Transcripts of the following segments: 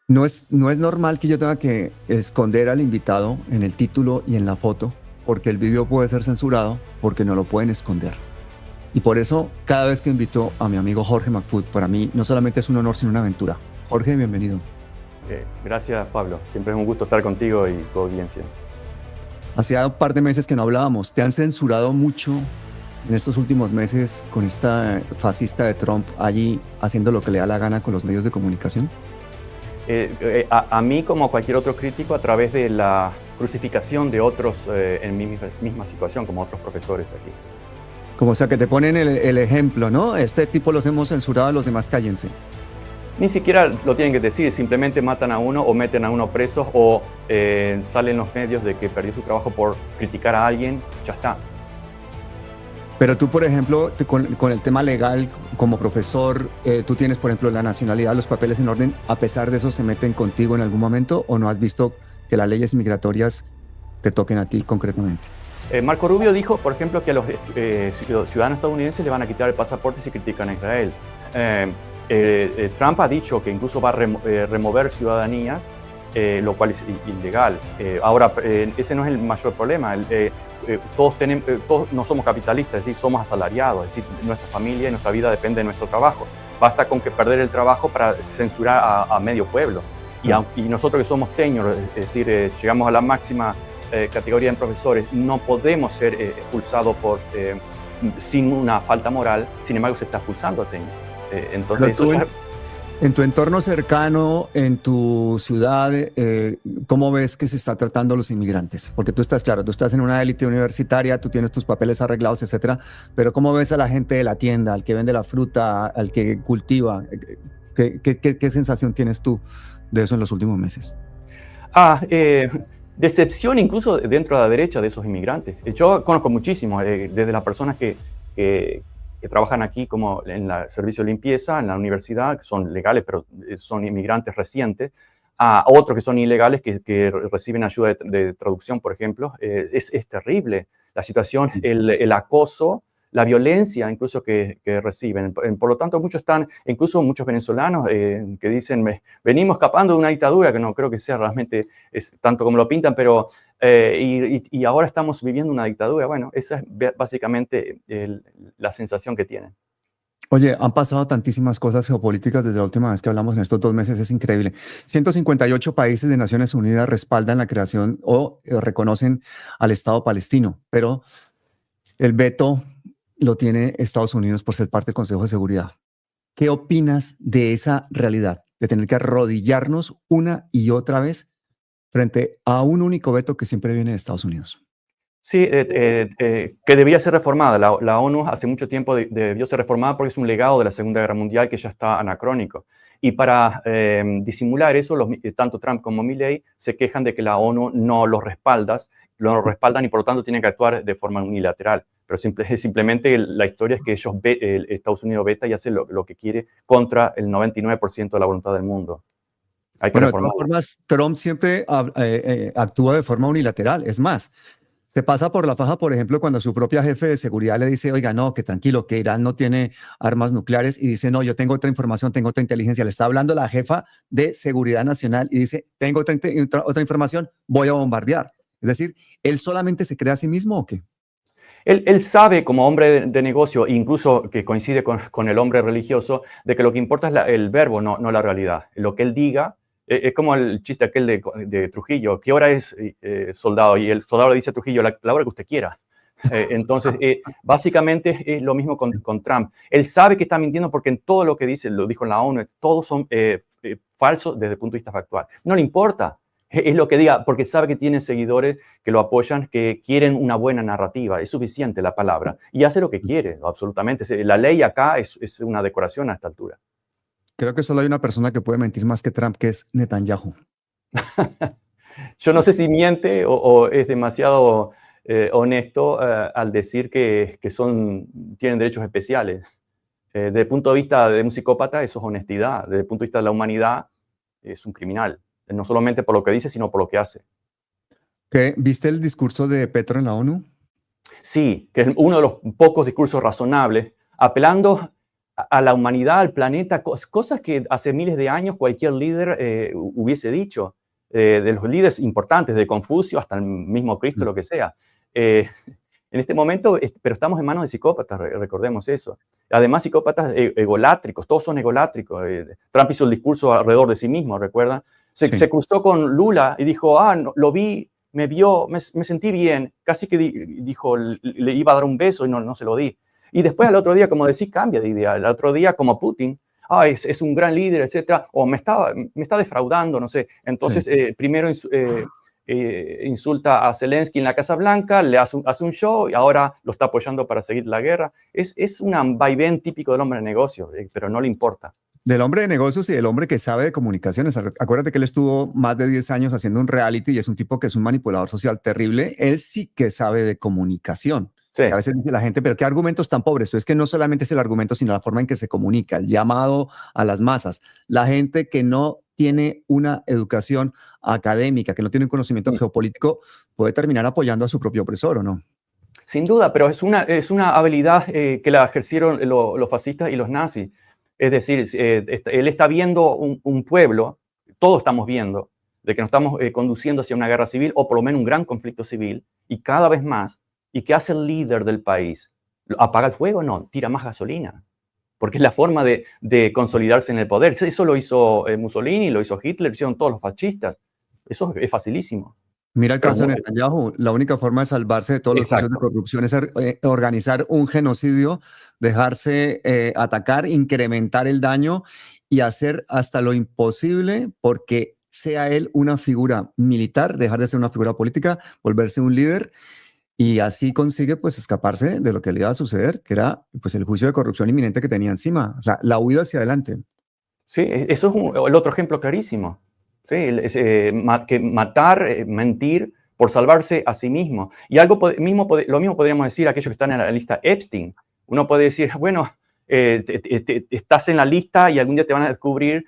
No es normal que yo tenga que esconder al invitado en el título y en la foto, porque el video puede ser censurado, porque no lo pueden esconder. Y por eso, cada vez que invito a mi amigo Jorge McFood, para mí no solamente es un honor, sino una aventura. Jorge, bienvenido. Gracias, Pablo. Siempre es un gusto estar contigo y tu audiencia. Hacía un par de meses que no hablábamos. ¿Te han censurado mucho en estos últimos meses con esta fascista de Trump allí haciendo lo que le da la gana con los medios de comunicación? A mí, como a cualquier otro crítico, a través de la crucificación de otros en mi misma situación, como otros profesores aquí. Como sea, que te ponen el ejemplo, ¿no? Este tipo los hemos censurado, a los demás cállense. Ni siquiera lo tienen que decir, simplemente matan a uno o meten a uno preso o salen los medios de que perdió su trabajo por criticar a alguien, ya está. Pero tú, por ejemplo, con el tema legal, como profesor, tú tienes, por ejemplo, la nacionalidad, los papeles en orden, ¿a pesar de eso se meten contigo en algún momento o no has visto que las leyes migratorias te toquen a ti concretamente? Marco Rubio dijo, por ejemplo, que a los ciudadanos estadounidenses le van a quitar el pasaporte si critican a Israel. Trump ha dicho que incluso va a remover ciudadanías, lo cual es ilegal. Ahora, ese no es el mayor problema. Todos no somos capitalistas, es decir, somos asalariados, es decir, nuestra familia y nuestra vida depende de nuestro trabajo. Basta con que perder el trabajo para censurar a medio pueblo. Y nosotros que somos tenures, es decir, llegamos a la máxima categoría de profesores, no podemos ser expulsados sin una falta moral. Sin embargo, se está expulsando a tenures. Entonces, Tú, en tu entorno cercano, en tu ciudad, ¿cómo ves que se está tratando a los inmigrantes? Porque tú estás, claro, tú estás en una élite universitaria, tú tienes tus papeles arreglados, etcétera, pero ¿cómo ves a la gente de la tienda, al que vende la fruta, al que cultiva? ¿Qué sensación tienes tú de eso en los últimos meses? Decepción incluso dentro de la derecha de esos inmigrantes. Yo conozco muchísimos, desde las personas que trabajan aquí como en el servicio de limpieza, en la universidad, que son legales, pero son inmigrantes recientes, a otros que son ilegales, que reciben ayuda de traducción, por ejemplo. Es terrible la situación, el acoso, la violencia incluso que reciben. Por lo tanto, incluso muchos venezolanos que dicen, venimos escapando de una dictadura, que no creo que sea realmente tanto como lo pintan, pero y ahora estamos viviendo una dictadura. Bueno, esa es básicamente la sensación que tienen. Oye, han pasado tantísimas cosas geopolíticas desde la última vez que hablamos en estos 2 meses, es increíble. 158 países de Naciones Unidas respaldan la creación o reconocen al Estado palestino, pero el veto lo tiene Estados Unidos por ser parte del Consejo de Seguridad. ¿Qué opinas de esa realidad, de tener que arrodillarnos una y otra vez frente a un único veto que siempre viene de Estados Unidos? Sí, que debería ser reformada. La ONU hace mucho tiempo debió ser reformada porque es un legado de la Segunda Guerra Mundial que ya está anacrónico. Y para disimular eso, tanto Trump como Milley se quejan de que la ONU no los respaldan y por lo tanto tienen que actuar de forma unilateral. Pero simplemente la historia es que Estados Unidos veta y hace lo que quiere contra el 99% de la voluntad del mundo. Hay que Bueno, de todas reformarla. formas, Trump siempre actúa de forma unilateral. Es más, se pasa por la faja, por ejemplo, cuando su propia jefe de seguridad le dice, oiga, no, que tranquilo, que Irán no tiene armas nucleares, y dice, no, yo tengo otra información, tengo otra inteligencia. Le está hablando la jefa de seguridad nacional y dice, tengo otra información, voy a bombardear. Es decir, ¿él solamente se cree a sí mismo o qué? Él sabe, como hombre de negocio, incluso que coincide con el hombre religioso, de que lo que importa es el verbo, no la realidad. Lo que él diga, es como el chiste aquel de Trujillo, ¿qué hora es, soldado? Y el soldado le dice a Trujillo, la hora que usted quiera. Entonces, básicamente es lo mismo con Trump. Él sabe que está mintiendo porque en todo lo que dice, lo dijo en la ONU, todos son falsos desde el punto de vista factual. No le importa. Es lo que diga, porque sabe que tiene seguidores que lo apoyan, que quieren una buena narrativa. Es suficiente la palabra. Y hace lo que quiere, absolutamente. La ley acá es una decoración a esta altura. Creo que solo hay una persona que puede mentir más que Trump, que es Netanyahu. Yo no sé si miente o es demasiado honesto al decir que tienen derechos especiales. Desde el punto de vista de un psicópata, eso es honestidad. Desde el punto de vista de la humanidad, es un criminal. No solamente por lo que dice, sino por lo que hace. ¿Viste el discurso de Petro en la ONU? Sí, que es uno de los pocos discursos razonables, apelando a la humanidad, al planeta, cosas que hace miles de años cualquier líder hubiese dicho, de los líderes importantes, de Confucio hasta el mismo Cristo, lo que sea. En este momento, pero estamos en manos de psicópatas, recordemos eso. Además, psicópatas egolátricos, todos son egolátricos. Trump hizo el discurso alrededor de sí mismo, ¿recuerdan? Se cruzó con Lula y dijo, no, lo vi, me vio, me sentí bien. Casi que dijo, le iba a dar un beso y no se lo di. Y después al otro día, como decís, cambia de idea. El otro día, como Putin, es un gran líder, etcétera, o me está defraudando, no sé. Entonces, primero insulta a Zelensky en la Casa Blanca, le hace un show y ahora lo está apoyando para seguir la guerra. Es un vaivén típico del hombre de negocio, pero no le importa. Del hombre de negocios y del hombre que sabe de comunicaciones. Acuérdate que él estuvo más de 10 años haciendo un reality y es un tipo que es un manipulador social terrible. Él sí que sabe de comunicación. Sí. A veces dice la gente, pero qué argumentos tan pobres. Pero es que no solamente es el argumento, sino la forma en que se comunica, el llamado a las masas. La gente que no tiene una educación académica, que no tiene un conocimiento geopolítico, puede terminar apoyando a su propio opresor, ¿o no? Sin duda, pero es una habilidad que la ejercieron los fascistas y los nazis. Es decir, él está viendo un pueblo, todos estamos viendo, de que nos estamos conduciendo hacia una guerra civil o por lo menos un gran conflicto civil, y cada vez más. ¿Y qué hace el líder del país? ¿Apaga el fuego? No, tira más gasolina. Porque es la forma de consolidarse en el poder. Eso lo hizo Mussolini, lo hizo Hitler, lo hicieron todos los fascistas. Eso es facilísimo. Mira el caso de Netanyahu. La única forma de salvarse de todos los casos de corrupción es organizar un genocidio, dejarse atacar, incrementar el daño y hacer hasta lo imposible porque sea él una figura militar, dejar de ser una figura política, volverse un líder. Y así consigue pues escaparse de lo que le iba a suceder, que era pues el juicio de corrupción inminente que tenía encima, o sea, la huida hacia adelante. Sí, eso es el otro ejemplo clarísimo. Sí, que matar, mentir por salvarse a sí mismo. Y lo mismo podríamos decir a aquellos que están en la lista Epstein. Uno puede decir, bueno, estás en la lista y algún día te van a descubrir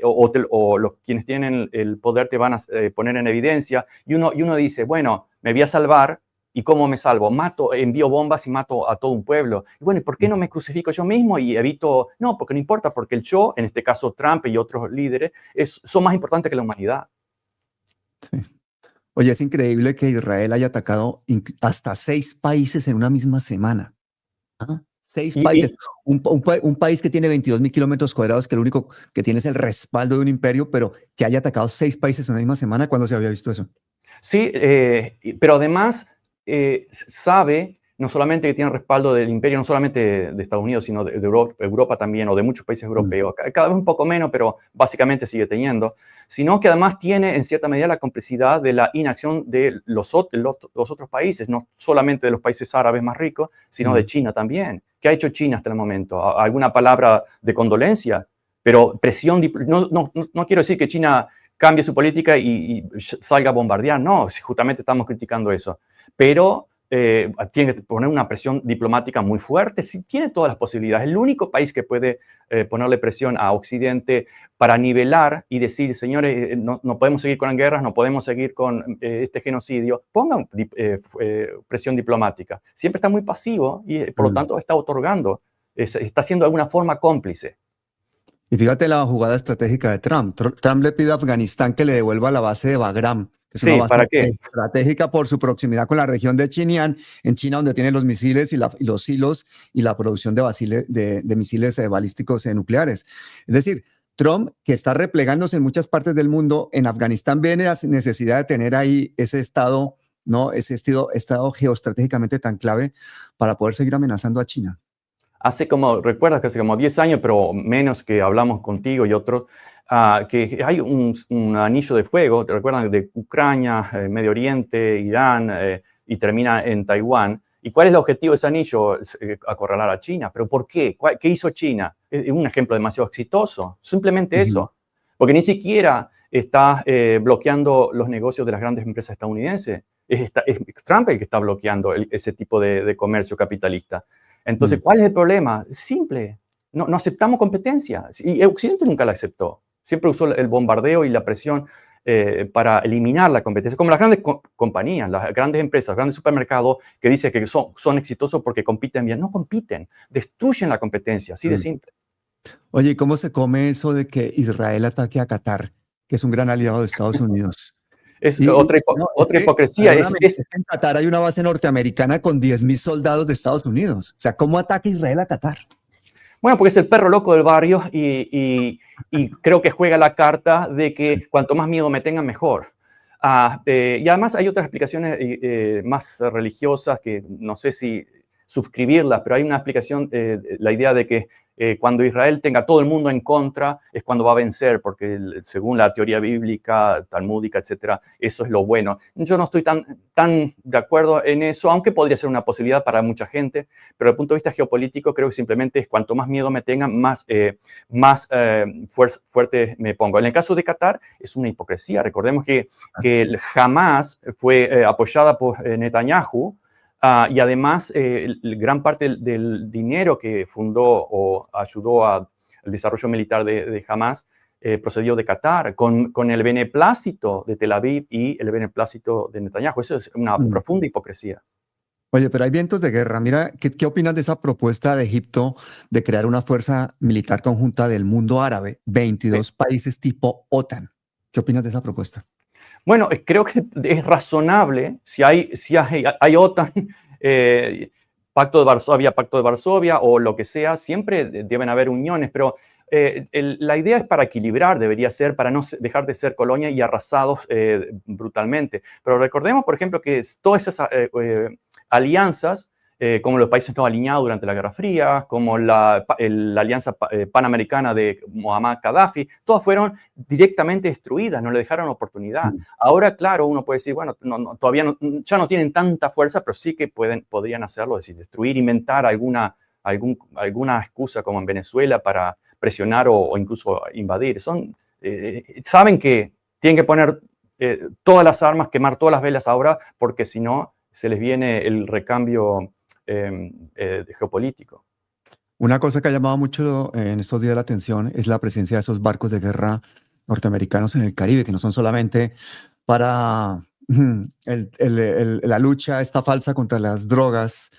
o quienes tienen el poder te van a poner en evidencia. Y uno dice, bueno, me voy a salvar. ¿Y cómo me salvo? Envío bombas y mato a todo un pueblo. Y bueno, ¿y por qué no me crucifico yo mismo y evito? No, porque no importa, porque el yo, en este caso Trump y otros líderes, son más importantes que la humanidad. Sí. Oye, es increíble que Israel haya atacado hasta 6 países en una misma semana. ¿Ah? 6 países. Un país que tiene 22.000 kilómetros cuadrados, que lo único que tiene es el respaldo de un imperio, pero que haya atacado 6 países en una misma semana. ¿Cuándo se había visto eso? Sí, pero además sabe no solamente que tiene respaldo del imperio, no solamente de Estados Unidos, sino de Europa también, o de muchos países europeos, cada vez un poco menos, pero básicamente sigue teniendo, sino que además tiene en cierta medida la complicidad de la inacción de los otros países, no solamente de los países árabes más ricos, sino de China también. ¿Qué ha hecho China hasta el momento? ¿Alguna palabra de condolencia? Pero presión, no quiero decir que China cambie su política y salga a bombardear, no, justamente estamos criticando eso. Pero tiene que poner una presión diplomática muy fuerte, sí, tiene todas las posibilidades. El único país que puede ponerle presión a Occidente para nivelar y decir, señores, no podemos seguir con guerras, no podemos seguir con este genocidio, pongan presión diplomática. Siempre está muy pasivo y por lo tanto está otorgando, está siendo de alguna forma cómplice. Y fíjate la jugada estratégica de Trump. Trump le pide a Afganistán que le devuelva la base de Bagram, que es una base ¿para qué? estratégica por su proximidad con la región de Xinjiang, en China, donde tiene los misiles y los silos y la producción de misiles balísticos nucleares. Es decir, Trump, que está replegándose en muchas partes del mundo, en Afganistán viene la necesidad de tener ahí ese estado, ¿no? Ese estado geoestratégicamente tan clave para poder seguir amenazando a China. Recuerdas que hace como 10 años, pero menos, que hablamos contigo y otros, que hay un anillo de fuego, ¿te recuerdan? De Ucrania, Medio Oriente, Irán, y termina en Taiwán. ¿Y cuál es el objetivo de ese anillo? Acorralar a China. ¿Pero por qué? ¿Qué hizo China? Es un ejemplo demasiado exitoso. Simplemente eso. Porque ni siquiera está bloqueando los negocios de las grandes empresas estadounidenses. Es Trump el que está bloqueando ese tipo de comercio capitalista. Entonces, ¿cuál es el problema? Simple. No aceptamos competencia. Y Occidente nunca la aceptó. Siempre usó el bombardeo y la presión para eliminar la competencia, como las grandes compañías, las grandes empresas, los grandes supermercados que dicen que son exitosos porque compiten bien. No compiten, destruyen la competencia, así de simple. Oye, ¿y cómo se come eso de que Israel ataque a Qatar, que es un gran aliado de Estados Unidos? Es Y no, es otra que, hipocresía. perdóname, es que en Qatar hay una base norteamericana con 10.000 soldados de Estados Unidos. O sea, ¿cómo ataca Israel a Qatar? Bueno, porque es el perro loco del barrio y creo que juega la carta de que cuanto más miedo me tengan, mejor. Y además hay otras explicaciones más religiosas que no sé si suscribirlas, pero hay una explicación, la idea de que cuando Israel tenga todo el mundo en contra es cuando va a vencer, porque según la teoría bíblica, talmúdica, etcétera, eso es lo bueno. Yo no estoy tan de acuerdo en eso, aunque podría ser una posibilidad para mucha gente, pero desde el punto de vista geopolítico creo que simplemente es cuanto más miedo me tengan, más fuerte me pongo. En el caso de Qatar es una hipocresía. Recordemos que Hamas fue apoyada por Netanyahu. Y además, gran parte del dinero que fundó o ayudó al desarrollo militar de Hamas procedió de Qatar, con el beneplácito de Tel Aviv y el beneplácito de Netanyahu. Eso es una profunda hipocresía. Oye, pero hay vientos de guerra. Mira, ¿qué opinas de esa propuesta de Egipto de crear una fuerza militar conjunta del mundo árabe, 22 países tipo OTAN? ¿Qué opinas de esa propuesta? Bueno, creo que es razonable, si hay OTAN, Pacto de Varsovia o lo que sea, siempre deben haber uniones, pero la idea es para equilibrar, debería ser, para no dejar de ser colonia y arrasados brutalmente. Pero recordemos, por ejemplo, que todas esas alianzas, como los países no alineados durante la Guerra Fría, como la alianza panamericana de Muammar Gaddafi, todas fueron directamente destruidas, no le dejaron oportunidad. Ahora, claro, uno puede decir, bueno, todavía ya no tienen tanta fuerza, pero sí que podrían hacerlo, es decir, destruir, inventar alguna excusa como en Venezuela para presionar o incluso invadir. Saben que tienen que poner todas las armas, quemar todas las velas ahora, porque si no, se les viene el recambio geopolítico. Una cosa que ha llamado mucho en estos días la atención es la presencia de esos barcos de guerra norteamericanos en el Caribe, que no son solamente para la lucha esta falsa contra las drogas,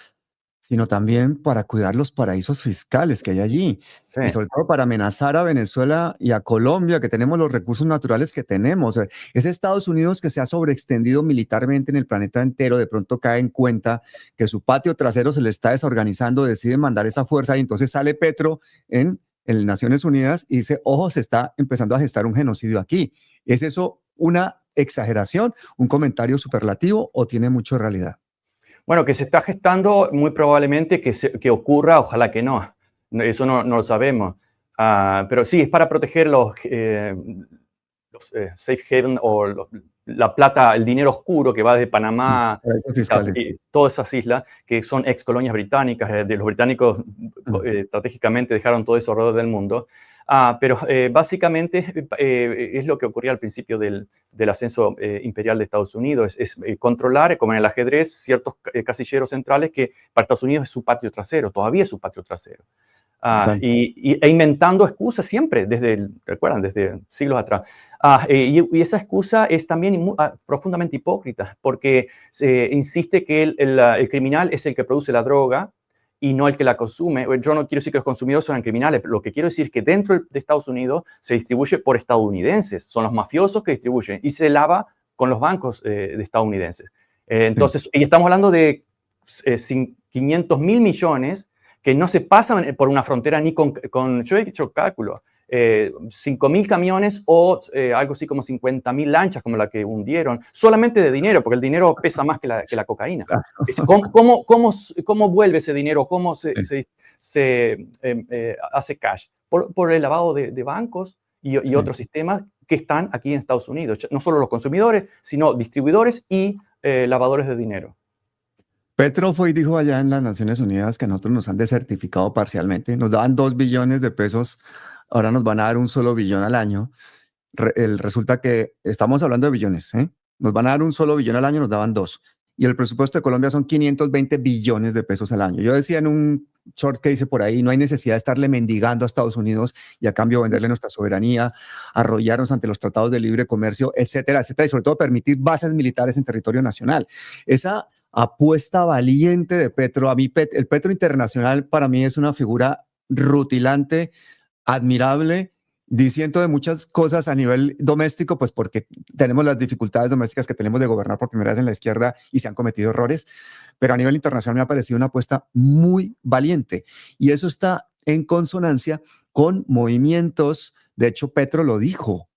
sino también para cuidar los paraísos fiscales que hay allí. Sí. Y sobre todo para amenazar a Venezuela y a Colombia, que tenemos los recursos naturales que tenemos. Es Estados Unidos que se ha sobreextendido militarmente en el planeta entero, de pronto cae en cuenta que su patio trasero se le está desorganizando, decide mandar esa fuerza y entonces sale Petro en Naciones Unidas y dice, ojo, se está empezando a gestar un genocidio aquí. ¿Es eso una exageración, un comentario superlativo o tiene mucha realidad? Bueno, que se está gestando, muy probablemente que ocurra, ojalá que no. Eso no lo sabemos. Pero sí, es para proteger los safe haven o la plata, el dinero oscuro que va desde Panamá, todas esas islas que son ex colonias británicas. Los británicos estratégicamente dejaron todo eso alrededor del mundo. Pero básicamente es lo que ocurría al principio del ascenso imperial de Estados Unidos, es controlar, como en el ajedrez, ciertos casilleros centrales que para Estados Unidos es su patio trasero, todavía es su patio trasero. E inventando excusas siempre, recuerdan, desde siglos atrás. Y esa excusa es también profundamente hipócrita, porque se insiste que el criminal es el que produce la droga y no el que la consume. Yo no quiero decir que los consumidores son criminales, pero lo que quiero decir es que dentro de Estados Unidos se distribuye por estadounidenses, son los mafiosos que distribuyen y se lava con los bancos de estadounidenses. Entonces, y estamos hablando de 500 mil millones que no se pasan por una frontera ni yo he hecho cálculo, 5.000 camiones o algo así como 50.000 lanchas como la que hundieron, solamente de dinero, porque el dinero pesa más que la cocaína. ¿Cómo vuelve ese dinero? ¿Cómo se hace cash? Por el lavado de bancos y otros sistemas que están aquí en Estados Unidos. No solo los consumidores, sino distribuidores y lavadores de dinero. Petro fue y dijo allá en las Naciones Unidas que a nosotros nos han desertificado parcialmente. Nos daban 2 billones de pesos, ahora nos van a dar un solo billón al año. Resulta que estamos hablando de billones, ¿eh? Nos van a dar un solo billón al año, nos daban 2. Y el presupuesto de Colombia son 520 billones de pesos al año. Yo decía en un short que dice por ahí, no hay necesidad de estarle mendigando a Estados Unidos y a cambio venderle nuestra soberanía, arrollarnos ante los tratados de libre comercio, etcétera, etcétera, y sobre todo permitir bases militares en territorio nacional. Esa apuesta valiente de Petro, el Petro Internacional para mí es una figura rutilante, admirable, diciendo de muchas cosas a nivel doméstico, pues porque tenemos las dificultades domésticas que tenemos de gobernar por primera vez en la izquierda y se han cometido errores, pero a nivel internacional me ha parecido una apuesta muy valiente y eso está en consonancia con movimientos. De hecho, Petro lo dijo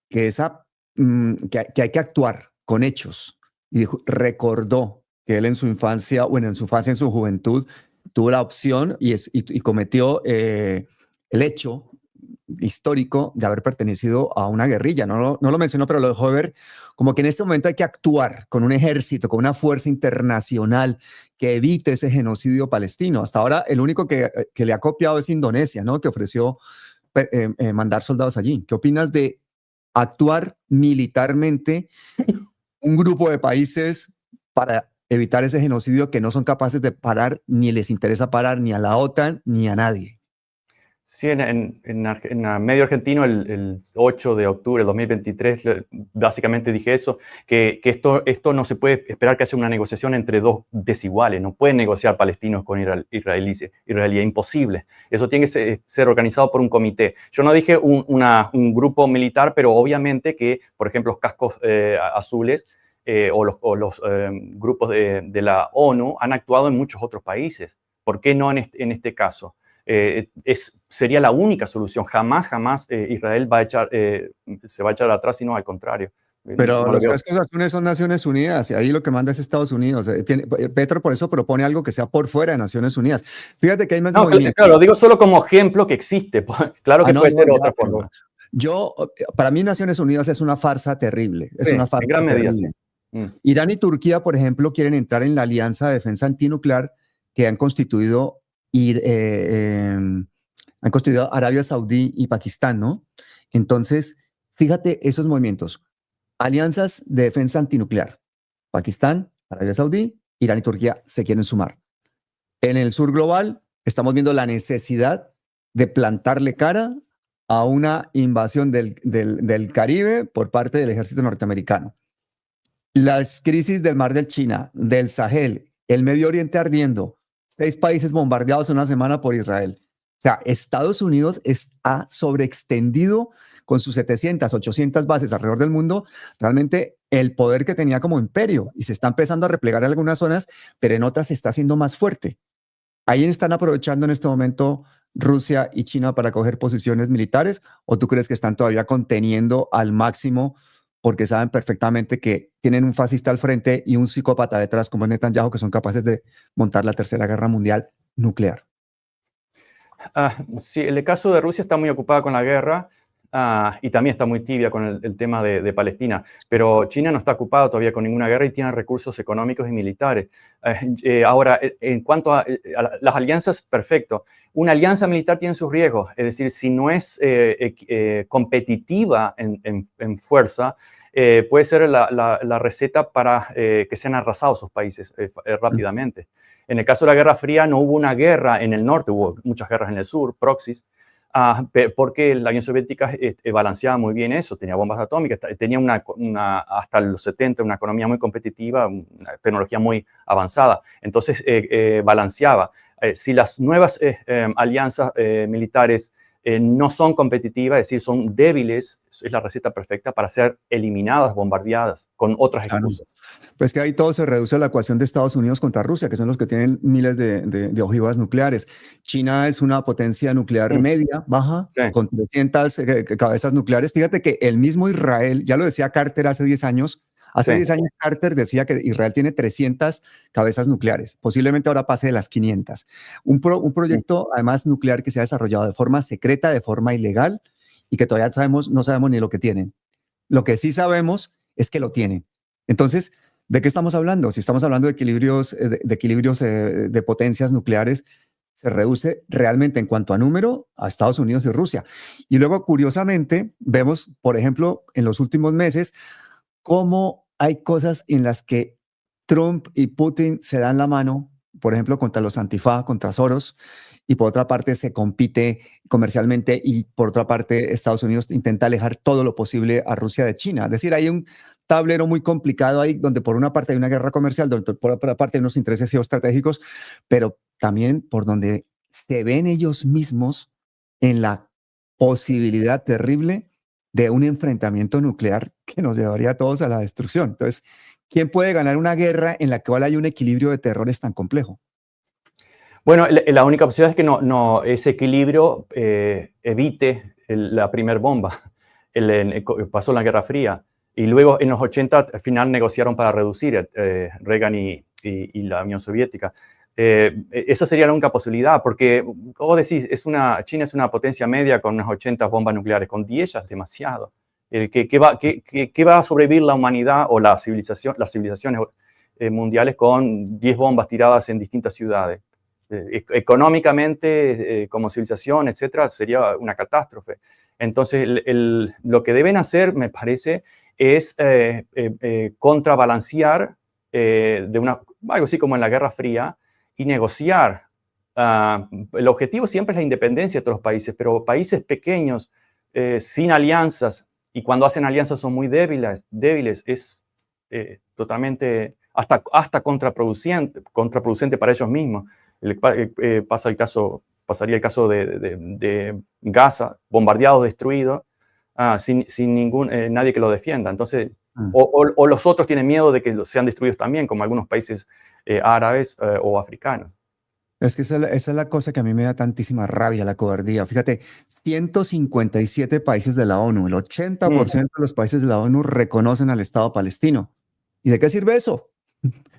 que, que hay que actuar con hechos y recordó que él en su infancia, bueno, en su juventud, tuvo la opción y cometió el hecho histórico de haber pertenecido a una guerrilla. No lo mencionó, pero lo dejó ver como que en este momento hay que actuar con un ejército, con una fuerza internacional que evite ese genocidio palestino. Hasta ahora el único que le ha copiado es Indonesia, ¿no? Que ofreció mandar soldados allí. ¿Qué opinas de actuar militarmente un grupo de países para evitar ese genocidio que no son capaces de parar, ni les interesa parar ni a la OTAN ni a nadie? Sí, en medio argentino, el 8 de octubre de 2023, básicamente dije eso, que esto no se puede esperar que haya una negociación entre dos desiguales. No pueden negociar palestinos con israelíes, imposible. Eso tiene que ser organizado por un comité. Yo no dije un grupo militar, pero obviamente que, por ejemplo, los cascos azules o los grupos de la ONU han actuado en muchos otros países. ¿Por qué no en este caso? Sería la única solución. Jamás Israel se va a echar atrás, sino al contrario. Pero los cascos azules son Naciones Unidas y ahí lo que manda es Estados Unidos. Petro por eso propone algo que sea por fuera de Naciones Unidas. Fíjate que hay más movimientos. Claro, lo digo solo como ejemplo que existe. Claro que puede ser otra forma. Para mí Naciones Unidas es una farsa terrible. Es una farsa en gran medida, sí. Irán y Turquía, por ejemplo, quieren entrar en la Alianza de Defensa Antinuclear que han constituido Arabia Saudí y Pakistán, ¿no? Entonces, fíjate esos movimientos. Alianzas de defensa antinuclear. Pakistán, Arabia Saudí, Irán y Turquía se quieren sumar. En el sur global, estamos viendo la necesidad de plantarle cara a una invasión del Caribe por parte del ejército norteamericano. Las crisis del Mar del China, del Sahel, el Medio Oriente ardiendo, 6 países bombardeados en una semana por Israel. O sea, Estados Unidos ha sobreextendido con sus 700, 800 bases alrededor del mundo, realmente el poder que tenía como imperio y se está empezando a replegar en algunas zonas, pero en otras se está haciendo más fuerte. ¿Ahí están aprovechando en este momento Rusia y China para coger posiciones militares o tú crees que están todavía conteniendo al máximo porque saben perfectamente que tienen un fascista al frente y un psicópata detrás como Netanyahu que son capaces de montar la tercera guerra mundial nuclear? Sí, el caso de Rusia está muy ocupada con la guerra y también está muy tibia con el tema de Palestina, pero China no está ocupada todavía con ninguna guerra y tiene recursos económicos y militares. Ahora, en cuanto a las alianzas, perfecto. Una alianza militar tiene sus riesgos, es decir, si no es competitiva en fuerza, puede ser la receta para que sean arrasados esos países rápidamente. En el caso de la Guerra Fría no hubo una guerra en el norte, hubo muchas guerras en el sur, proxies, porque la Unión Soviética balanceaba muy bien eso, tenía bombas atómicas, tenía hasta los 70 una economía muy competitiva, una tecnología muy avanzada, entonces balanceaba. Si las nuevas alianzas militares no son competitivas, es decir, son débiles, es la receta perfecta para ser eliminadas, bombardeadas con otras excusas. Pues que ahí todo se reduce a la ecuación de Estados Unidos contra Rusia, que son los que tienen miles de ojivas nucleares. China es una potencia nuclear media, baja, con 300 cabezas nucleares. Fíjate que el mismo Israel, ya lo decía Carter hace 10 años, hace 10 años Carter decía que Israel tiene 300 cabezas nucleares, posiblemente ahora pase de las 500. Un proyecto además nuclear que se ha desarrollado de forma secreta, de forma ilegal y que todavía no sabemos ni lo que tienen. Lo que sí sabemos es que lo tienen. Entonces, ¿de qué estamos hablando? Si estamos hablando de equilibrios de potencias nucleares, se reduce realmente en cuanto a número a Estados Unidos y Rusia. Y luego, curiosamente, vemos, por ejemplo, en los últimos meses, cómo hay cosas en las que Trump y Putin se dan la mano por ejemplo, contra los Antifa, contra Soros, y por otra parte se compite comercialmente y por otra parte Estados Unidos intenta alejar todo lo posible a Rusia de China. Es decir, hay un tablero muy complicado ahí donde por una parte hay una guerra comercial, donde por otra parte hay unos intereses geoestratégicos, pero también por donde se ven ellos mismos en la posibilidad terrible de un enfrentamiento nuclear que nos llevaría a todos a la destrucción. Entonces, ¿quién puede ganar una guerra en la cual hay un equilibrio de terrores tan complejo? Bueno, la única opción es que ese equilibrio evite la primera bomba. Pasó la Guerra Fría y luego en los 80 al final negociaron para reducir Reagan y la Unión Soviética. Esa sería la única posibilidad, porque, como decís, China es una potencia media con unas 80 bombas nucleares, con 10 ya es demasiado. ¿Qué va a sobrevivir la humanidad o las civilizaciones mundiales con 10 bombas tiradas en distintas ciudades? Económicamente, como civilización, etcétera, sería una catástrofe. Entonces, lo que deben hacer, me parece, es contrabalancear algo así como en la Guerra Fría y negociar. El objetivo siempre es la independencia de todos los países, pero países pequeños, sin alianzas, y cuando hacen alianzas son muy débiles es totalmente hasta contraproducente para ellos mismos. Pasaría el caso de Gaza, bombardeado, destruido, sin nadie que lo defienda. Entonces, o los otros tienen miedo de que sean destruidos también, como algunos países árabes o africanos. Es que esa es la cosa que a mí me da tantísima rabia, la cobardía. Fíjate, 157 países de la ONU, el 80% de los países de la ONU reconocen al Estado palestino. ¿Y de qué sirve eso?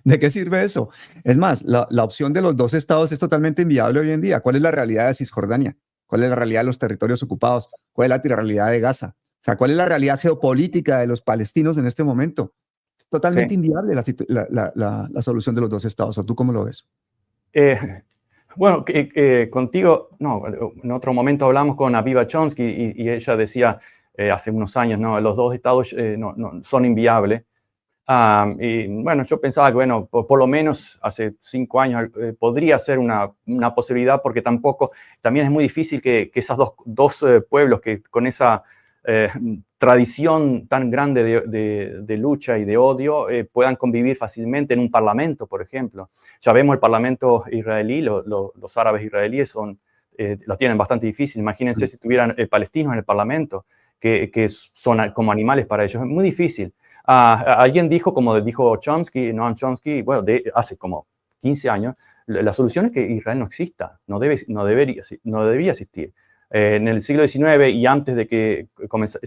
¿De qué sirve eso? Es más, la opción de los dos estados es totalmente inviable hoy en día. ¿Cuál es la realidad de Cisjordania? ¿Cuál es la realidad de los territorios ocupados? ¿Cuál es la realidad de Gaza? O sea, ¿cuál es la realidad geopolítica de los palestinos en este momento? Es totalmente Sí. inviable la solución de los dos estados. ¿O tú cómo lo ves? Bueno, contigo, no, en otro momento hablamos con Aviva Chomsky y ella decía hace unos años, no, los dos estados no son inviables. Y bueno, yo pensaba que, bueno, por lo menos hace 5 años podría ser una posibilidad, porque también es muy difícil que esos dos pueblos que con esa tradición tan grande de lucha y de odio puedan convivir fácilmente en un parlamento, por ejemplo. Ya vemos el parlamento israelí, los árabes israelíes lo tienen bastante difícil. Imagínense si tuvieran palestinos en el parlamento, que son como animales para ellos. Es muy difícil. Alguien dijo, como dijo Chomsky, Noam Chomsky, bueno, hace como 15 años, la solución es que Israel no exista, no debía existir. En el siglo XIX y antes de que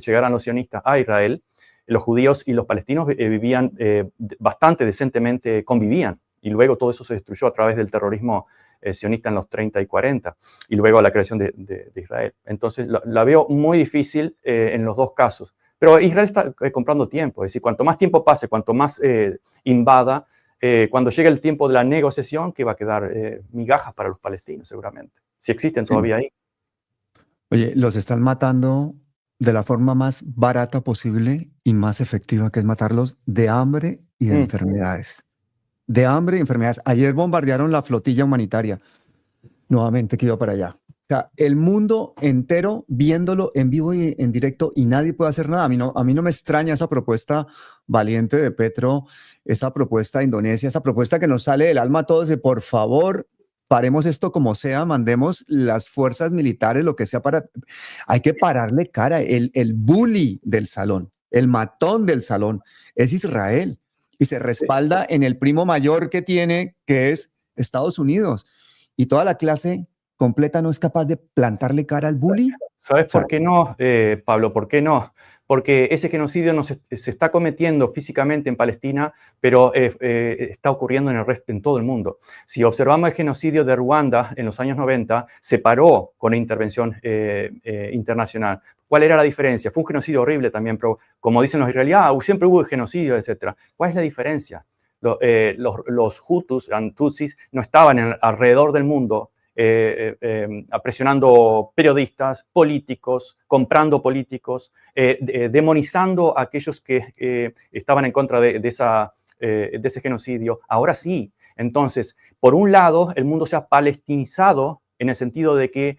llegaran los sionistas a Israel, los judíos y los palestinos vivían bastante decentemente, convivían, y luego todo eso se destruyó a través del terrorismo sionista en los 30 y 40, y luego la creación de Israel. Entonces, la veo muy difícil en los dos casos. Pero Israel está comprando tiempo, es decir, cuanto más tiempo pase, cuanto más invada, cuando llegue el tiempo de la negociación, que va a quedar migajas para los palestinos, seguramente, si existen Sí. todavía ahí. Oye, los están matando de la forma más barata posible y más efectiva, que es matarlos de hambre y de enfermedades. De hambre y enfermedades. Ayer bombardearon la flotilla humanitaria, nuevamente que iba para allá. O sea, el mundo entero viéndolo en vivo y en directo y nadie puede hacer nada. A mí no me extraña esa propuesta valiente de Petro, esa propuesta de Indonesia, esa propuesta que nos sale del alma a todos de por favor, paremos esto como sea, mandemos las fuerzas militares, lo que sea para... Hay que pararle cara. El bully del salón, el matón del salón es Israel y se respalda en el primo mayor que tiene, que es Estados Unidos. Y toda la clase completa no es capaz de plantarle cara al bully. ¿Sabes O sea, por qué no, Pablo? ¿Por qué no? Porque ese genocidio no se está cometiendo físicamente en Palestina, pero está ocurriendo en todo el mundo. Si observamos el genocidio de Ruanda en los años 90, se paró con la intervención internacional. ¿Cuál era la diferencia? Fue un genocidio horrible también, pero como dicen los israelíes, siempre hubo genocidio, etc. ¿Cuál es la diferencia? Los Hutus, Tutsis, no estaban alrededor del mundo presionando periodistas, políticos, comprando políticos, demonizando a aquellos que estaban en contra de ese genocidio. Ahora sí, Entonces, por un lado, el mundo se ha palestinizado en el sentido de que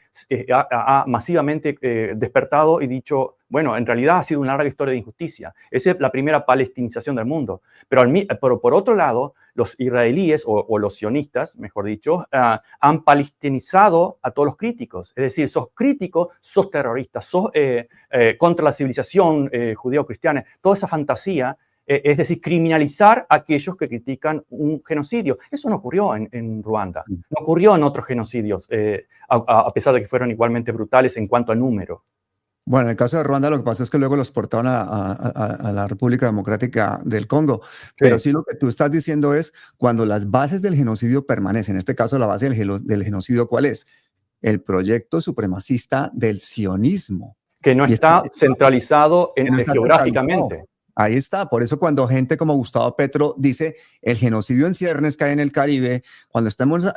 ha masivamente despertado y dicho, bueno, en realidad ha sido una larga historia de injusticia. Esa es la primera palestinización del mundo. Pero por otro lado, los israelíes o los sionistas, mejor dicho, han palestinizado a todos los críticos. Es decir, sos crítico, sos terrorista, sos contra la civilización judeo-cristiana. Toda esa fantasía, es decir, criminalizar a aquellos que critican un genocidio. Eso no ocurrió en Ruanda, no ocurrió en otros genocidios, a pesar de que fueron igualmente brutales en cuanto a número. Bueno, en el caso de Ruanda lo que pasó es que luego los portaron a la República Democrática del Congo, pero sí lo que tú estás diciendo es cuando las bases del genocidio permanecen, en este caso la base del genocidio, ¿cuál es? El proyecto supremacista del sionismo. Que no está centralizado geográficamente. Ahí está, por eso cuando gente como Gustavo Petro dice el genocidio en ciernes cae en el Caribe, cuando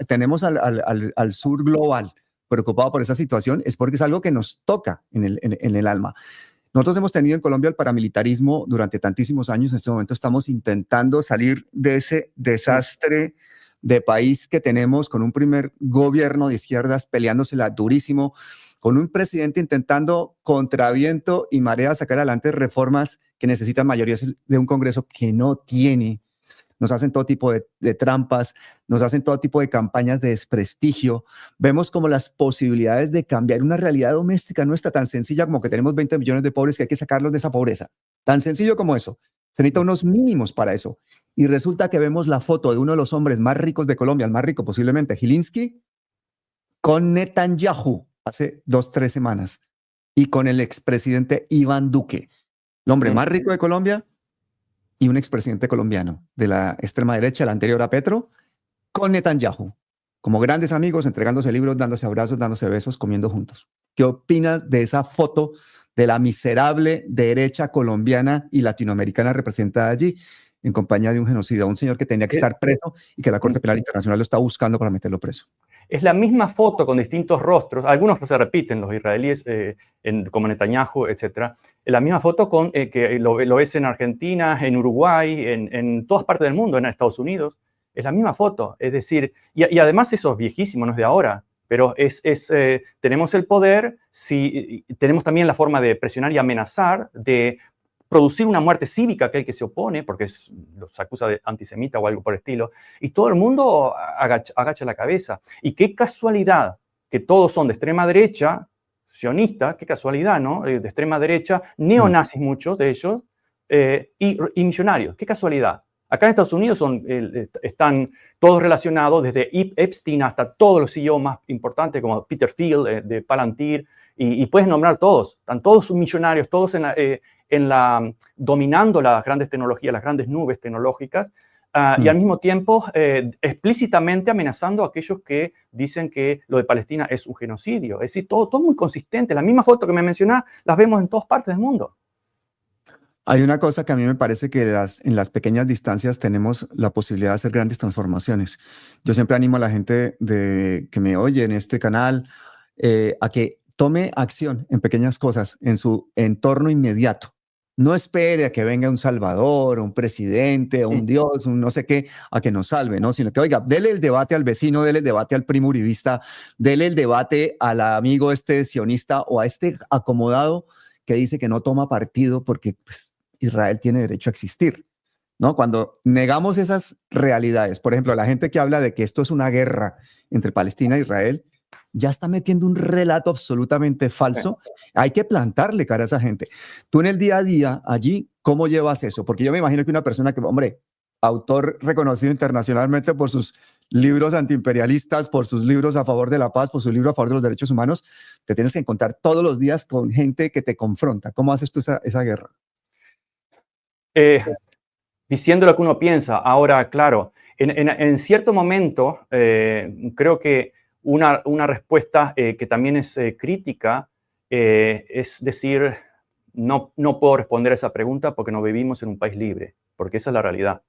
tenemos al sur global preocupado por esa situación, es porque es algo que nos toca en el alma. Nosotros hemos tenido en Colombia el paramilitarismo durante tantísimos años, en este momento estamos intentando salir de ese desastre de país que tenemos con un primer gobierno de izquierdas peleándosela durísimo, con un presidente intentando contra viento y marea sacar adelante reformas que necesitan mayorías de un Congreso que no tiene. Nos hacen todo tipo de trampas, nos hacen todo tipo de campañas de desprestigio. Vemos como las posibilidades de cambiar una realidad doméstica no está tan sencilla como que tenemos 20 millones de pobres que hay que sacarlos de esa pobreza. Tan sencillo como eso. Se necesitan unos mínimos para eso. Y resulta que vemos la foto de uno de los hombres más ricos de Colombia, el más rico posiblemente, Gilinski, con Netanyahu hace 2-3 semanas y con el expresidente Iván Duque, el hombre más rico de Colombia y un expresidente colombiano de la extrema derecha, el anterior a Petro, con Netanyahu, como grandes amigos, entregándose libros, dándose abrazos, dándose besos, comiendo juntos. ¿Qué opinas de esa foto de la miserable derecha colombiana y latinoamericana representada allí en compañía de un genocida, un señor que tenía que estar preso y que la Corte Penal Internacional lo está buscando para meterlo preso? Es la misma foto con distintos rostros, algunos se repiten, los israelíes, como Netanyahu, etc. Es la misma foto que lo ves en Argentina, en Uruguay, en todas partes del mundo, en Estados Unidos. Es la misma foto, es decir, y además eso es viejísimo, no es de ahora, pero tenemos el poder, tenemos también la forma de presionar y amenazar, de producir una muerte cívica a aquel que se opone, porque los acusa de antisemita o algo por el estilo, y todo el mundo agacha la cabeza. Y qué casualidad que todos son de extrema derecha, sionistas, qué casualidad, ¿no? De extrema derecha, neonazis muchos de ellos, y millonarios, qué casualidad. Acá en Estados Unidos están todos relacionados, desde Epstein hasta todos los CEO más importantes, como Peter Thiel, de Palantir, y puedes nombrar todos. Están todos millonarios, todos dominando las grandes tecnologías, las grandes nubes tecnológicas, y al mismo tiempo explícitamente amenazando a aquellos que dicen que lo de Palestina es un genocidio. Es decir, todo muy consistente. La misma foto que me mencionás las vemos en todas partes del mundo. Hay una cosa que a mí me parece que en las pequeñas distancias tenemos la posibilidad de hacer grandes transformaciones. Yo siempre animo a la gente que me oye en este canal a que tome acción en pequeñas cosas en su entorno inmediato. No espere a que venga un salvador, un presidente, un Dios, un no sé qué, a que nos salve, ¿no? Sino que, oiga, dele el debate al vecino, dele el debate al primo uribista, dele el debate al amigo sionista o a este acomodado que dice que no toma partido porque pues, Israel tiene derecho a existir, ¿no? Cuando negamos esas realidades, por ejemplo, la gente que habla de que esto es una guerra entre Palestina e Israel, ya está metiendo un relato absolutamente falso. Hay que plantarle cara a esa gente. Tú en el día a día allí, ¿cómo llevas eso? Porque yo me imagino que una persona que, hombre, autor reconocido internacionalmente por sus libros antiimperialistas, por sus libros a favor de la paz, por su libro a favor de los derechos humanos, te tienes que encontrar todos los días con gente que te confronta. ¿Cómo haces tú esa guerra? Diciendo lo que uno piensa. Ahora, claro, en cierto momento, creo que una respuesta que también es crítica es decir, no puedo responder a esa pregunta porque no vivimos en un país libre, porque esa es la realidad.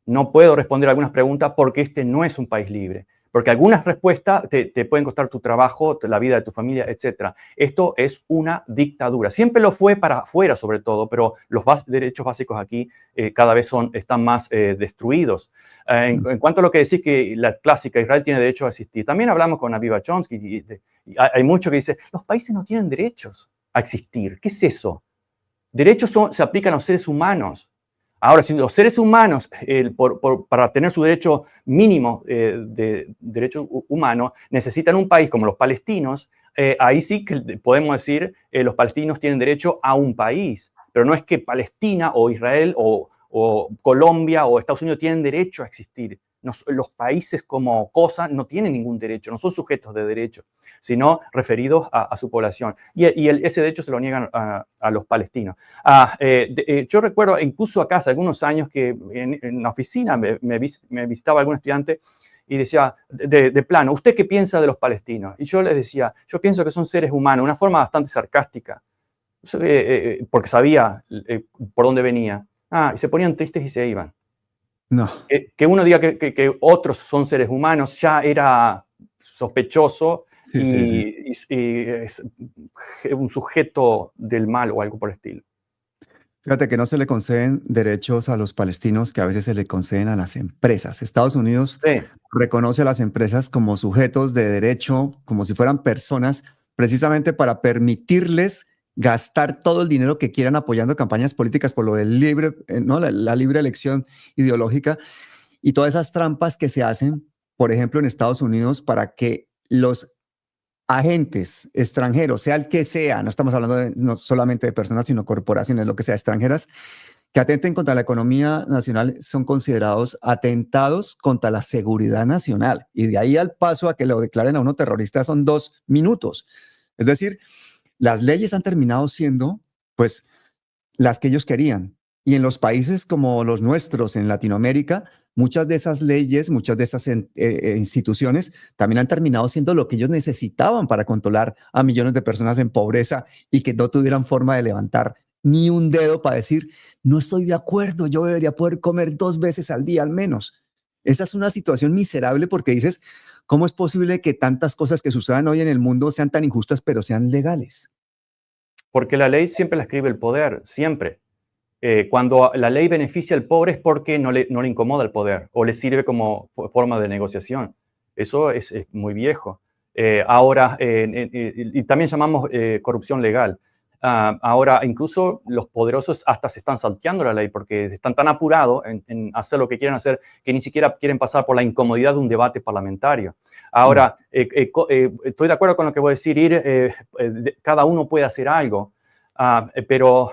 No puedo responder algunas preguntas porque este no es un país libre. porque algunas respuestas te pueden costar tu trabajo, la vida de tu familia, etc. Esto es una dictadura. Siempre lo fue para afuera, sobre todo, pero los derechos básicos aquí cada vez están más destruidos. En cuanto a lo que decís que la clásica Israel tiene derecho a existir, también hablamos con Aviva Chomsky y hay mucho que dice, los países no tienen derechos a existir. ¿Qué es eso? Derechos se aplican a los seres humanos. Ahora, si los seres humanos, para tener su derecho mínimo de derecho humano, necesitan un país como los palestinos, ahí sí que podemos decir los palestinos tienen derecho a un país. Pero no es que Palestina o Israel o Colombia o Estados Unidos tienen derecho a existir. Los países como cosa no tienen ningún derecho, no son sujetos de derecho, sino referidos a su población. Y ese derecho se lo niegan a los palestinos. Yo recuerdo incluso acá hace algunos años que en la oficina me visitaba algún estudiante y decía, de plano, ¿usted qué piensa de los palestinos? Y yo les decía, yo pienso que son seres humanos, una forma bastante sarcástica, porque sabía por dónde venía. Y se ponían tristes y se iban. No. Que uno diga que otros son seres humanos ya era sospechoso Sí, sí, sí. y es un sujeto del mal o algo por el estilo. Fíjate que no se le conceden derechos a los palestinos que a veces se le conceden a las empresas. Estados Unidos Sí. reconoce a las empresas como sujetos de derecho, como si fueran personas, precisamente para permitirles gastar todo el dinero que quieran apoyando campañas políticas por lo del libre, ¿no? La libre elección ideológica y todas esas trampas que se hacen, por ejemplo, en Estados Unidos para que los agentes extranjeros, sea el que sea, no estamos hablando no solamente de personas, sino corporaciones, lo que sea, extranjeras, que atenten contra la economía nacional, son considerados atentados contra la seguridad nacional. Y de ahí al paso a que lo declaren a uno terrorista son 2 minutos. Es decir, las leyes han terminado siendo, pues, las que ellos querían. Y en los países como los nuestros, en Latinoamérica, muchas de esas leyes, muchas de esas instituciones también han terminado siendo lo que ellos necesitaban para controlar a millones de personas en pobreza y que no tuvieran forma de levantar ni un dedo para decir, no estoy de acuerdo, yo debería poder comer 2 veces al día al menos. Esa es una situación miserable porque dices, ¿cómo es posible que tantas cosas que sucedan hoy en el mundo sean tan injustas pero sean legales? Porque la ley siempre la escribe el poder, siempre. Cuando la ley beneficia al pobre es porque no le incomoda el poder o le sirve como forma de negociación. Eso es muy viejo. Ahora, y también llamamos corrupción legal. Ahora, incluso los poderosos hasta se están salteando la ley porque están tan apurados en hacer lo que quieren hacer que ni siquiera quieren pasar por la incomodidad de un debate parlamentario. Ahora, estoy de acuerdo con lo que voy a decir, cada uno puede hacer algo, pero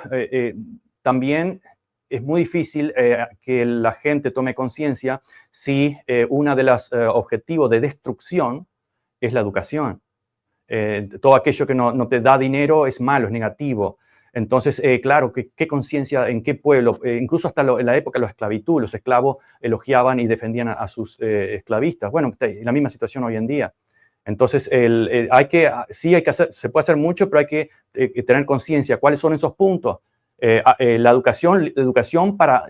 también es muy difícil que la gente tome conciencia si uno de los objetivos de destrucción es la educación. Todo aquello que no te da dinero es malo, es negativo. Entonces, claro, ¿qué conciencia en qué pueblo? Incluso hasta en la época de la esclavitud, los esclavos elogiaban y defendían a sus esclavistas. Bueno, es la misma situación hoy en día. Entonces, sí hay que hacer, se puede hacer mucho, pero hay que tener conciencia cuáles son esos puntos. La educación para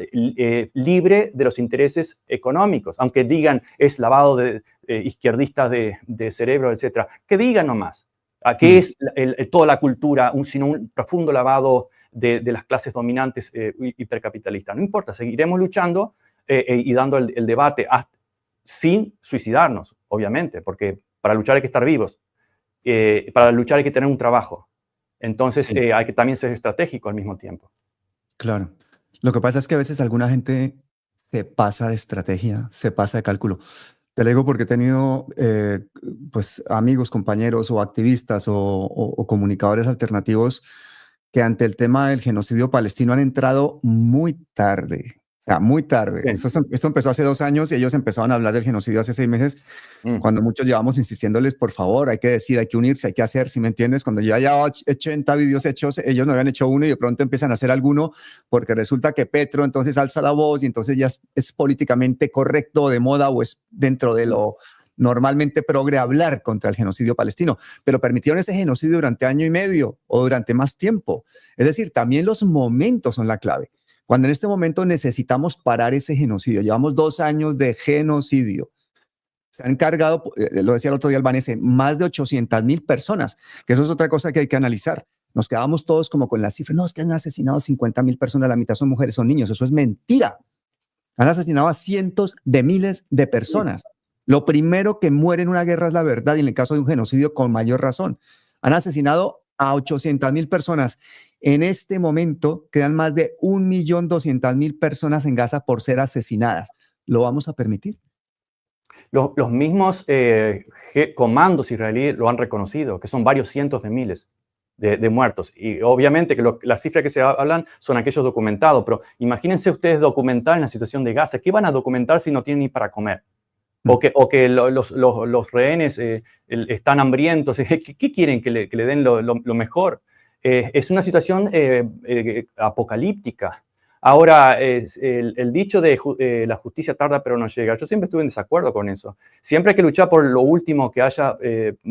libre de los intereses económicos, aunque digan es lavado de izquierdista de cerebro, etcétera, que digan nomás. ¿Qué es toda la cultura, sino un profundo lavado de las clases dominantes hipercapitalistas? No importa, seguiremos luchando y dando el debate sin suicidarnos, obviamente, porque para luchar hay que estar vivos, para luchar hay que tener un trabajo. Entonces, Sí. hay que también ser estratégico al mismo tiempo. Claro. Lo que pasa es que a veces alguna gente se pasa de estrategia, se pasa de cálculo. Te lo digo porque he tenido pues amigos, compañeros o activistas o comunicadores alternativos que ante el tema del genocidio palestino han entrado muy tarde. O sea, muy tarde. Sí. Esto empezó hace 2 años y ellos empezaron a hablar del genocidio hace 6 meses, cuando muchos llevamos insistiéndoles, por favor, hay que decir, hay que unirse, hay que hacer, ¿sí me entiendes? Cuando ya 80 videos hechos, ellos no habían hecho uno y de pronto empiezan a hacer alguno porque resulta que Petro entonces alza la voz y entonces ya es políticamente correcto, de moda o es dentro de lo normalmente progre hablar contra el genocidio palestino, pero permitieron ese genocidio durante 1 año y medio o durante más tiempo. Es decir, también los momentos son la clave. Cuando en este momento necesitamos parar ese genocidio, llevamos 2 años de genocidio. Se han cargado, lo decía el otro día Albanese, más de 800.000 personas, que eso es otra cosa que hay que analizar. Nos quedamos todos como con la cifra, no, es que han asesinado 50.000 personas, la mitad son mujeres, son niños, eso es mentira. Han asesinado a cientos de miles de personas. Lo primero que muere en una guerra es la verdad, y en el caso de un genocidio, con mayor razón. Han asesinado a 800.000 personas. En este momento quedan más de 1.200.000 personas en Gaza por ser asesinadas. ¿Lo vamos a permitir? Los mismos comandos israelíes lo han reconocido, que son varios cientos de miles de muertos. Y obviamente que las cifras que se hablan son aquellos documentados, pero imagínense ustedes documentar en la situación de Gaza. ¿Qué van a documentar si no tienen ni para comer? O que los rehenes están hambrientos. ¿Qué quieren? ¿Que le den lo mejor? Es una situación apocalíptica. Ahora, el dicho de la justicia tarda pero no llega, yo siempre estuve en desacuerdo con eso. Siempre hay que luchar por lo último que haya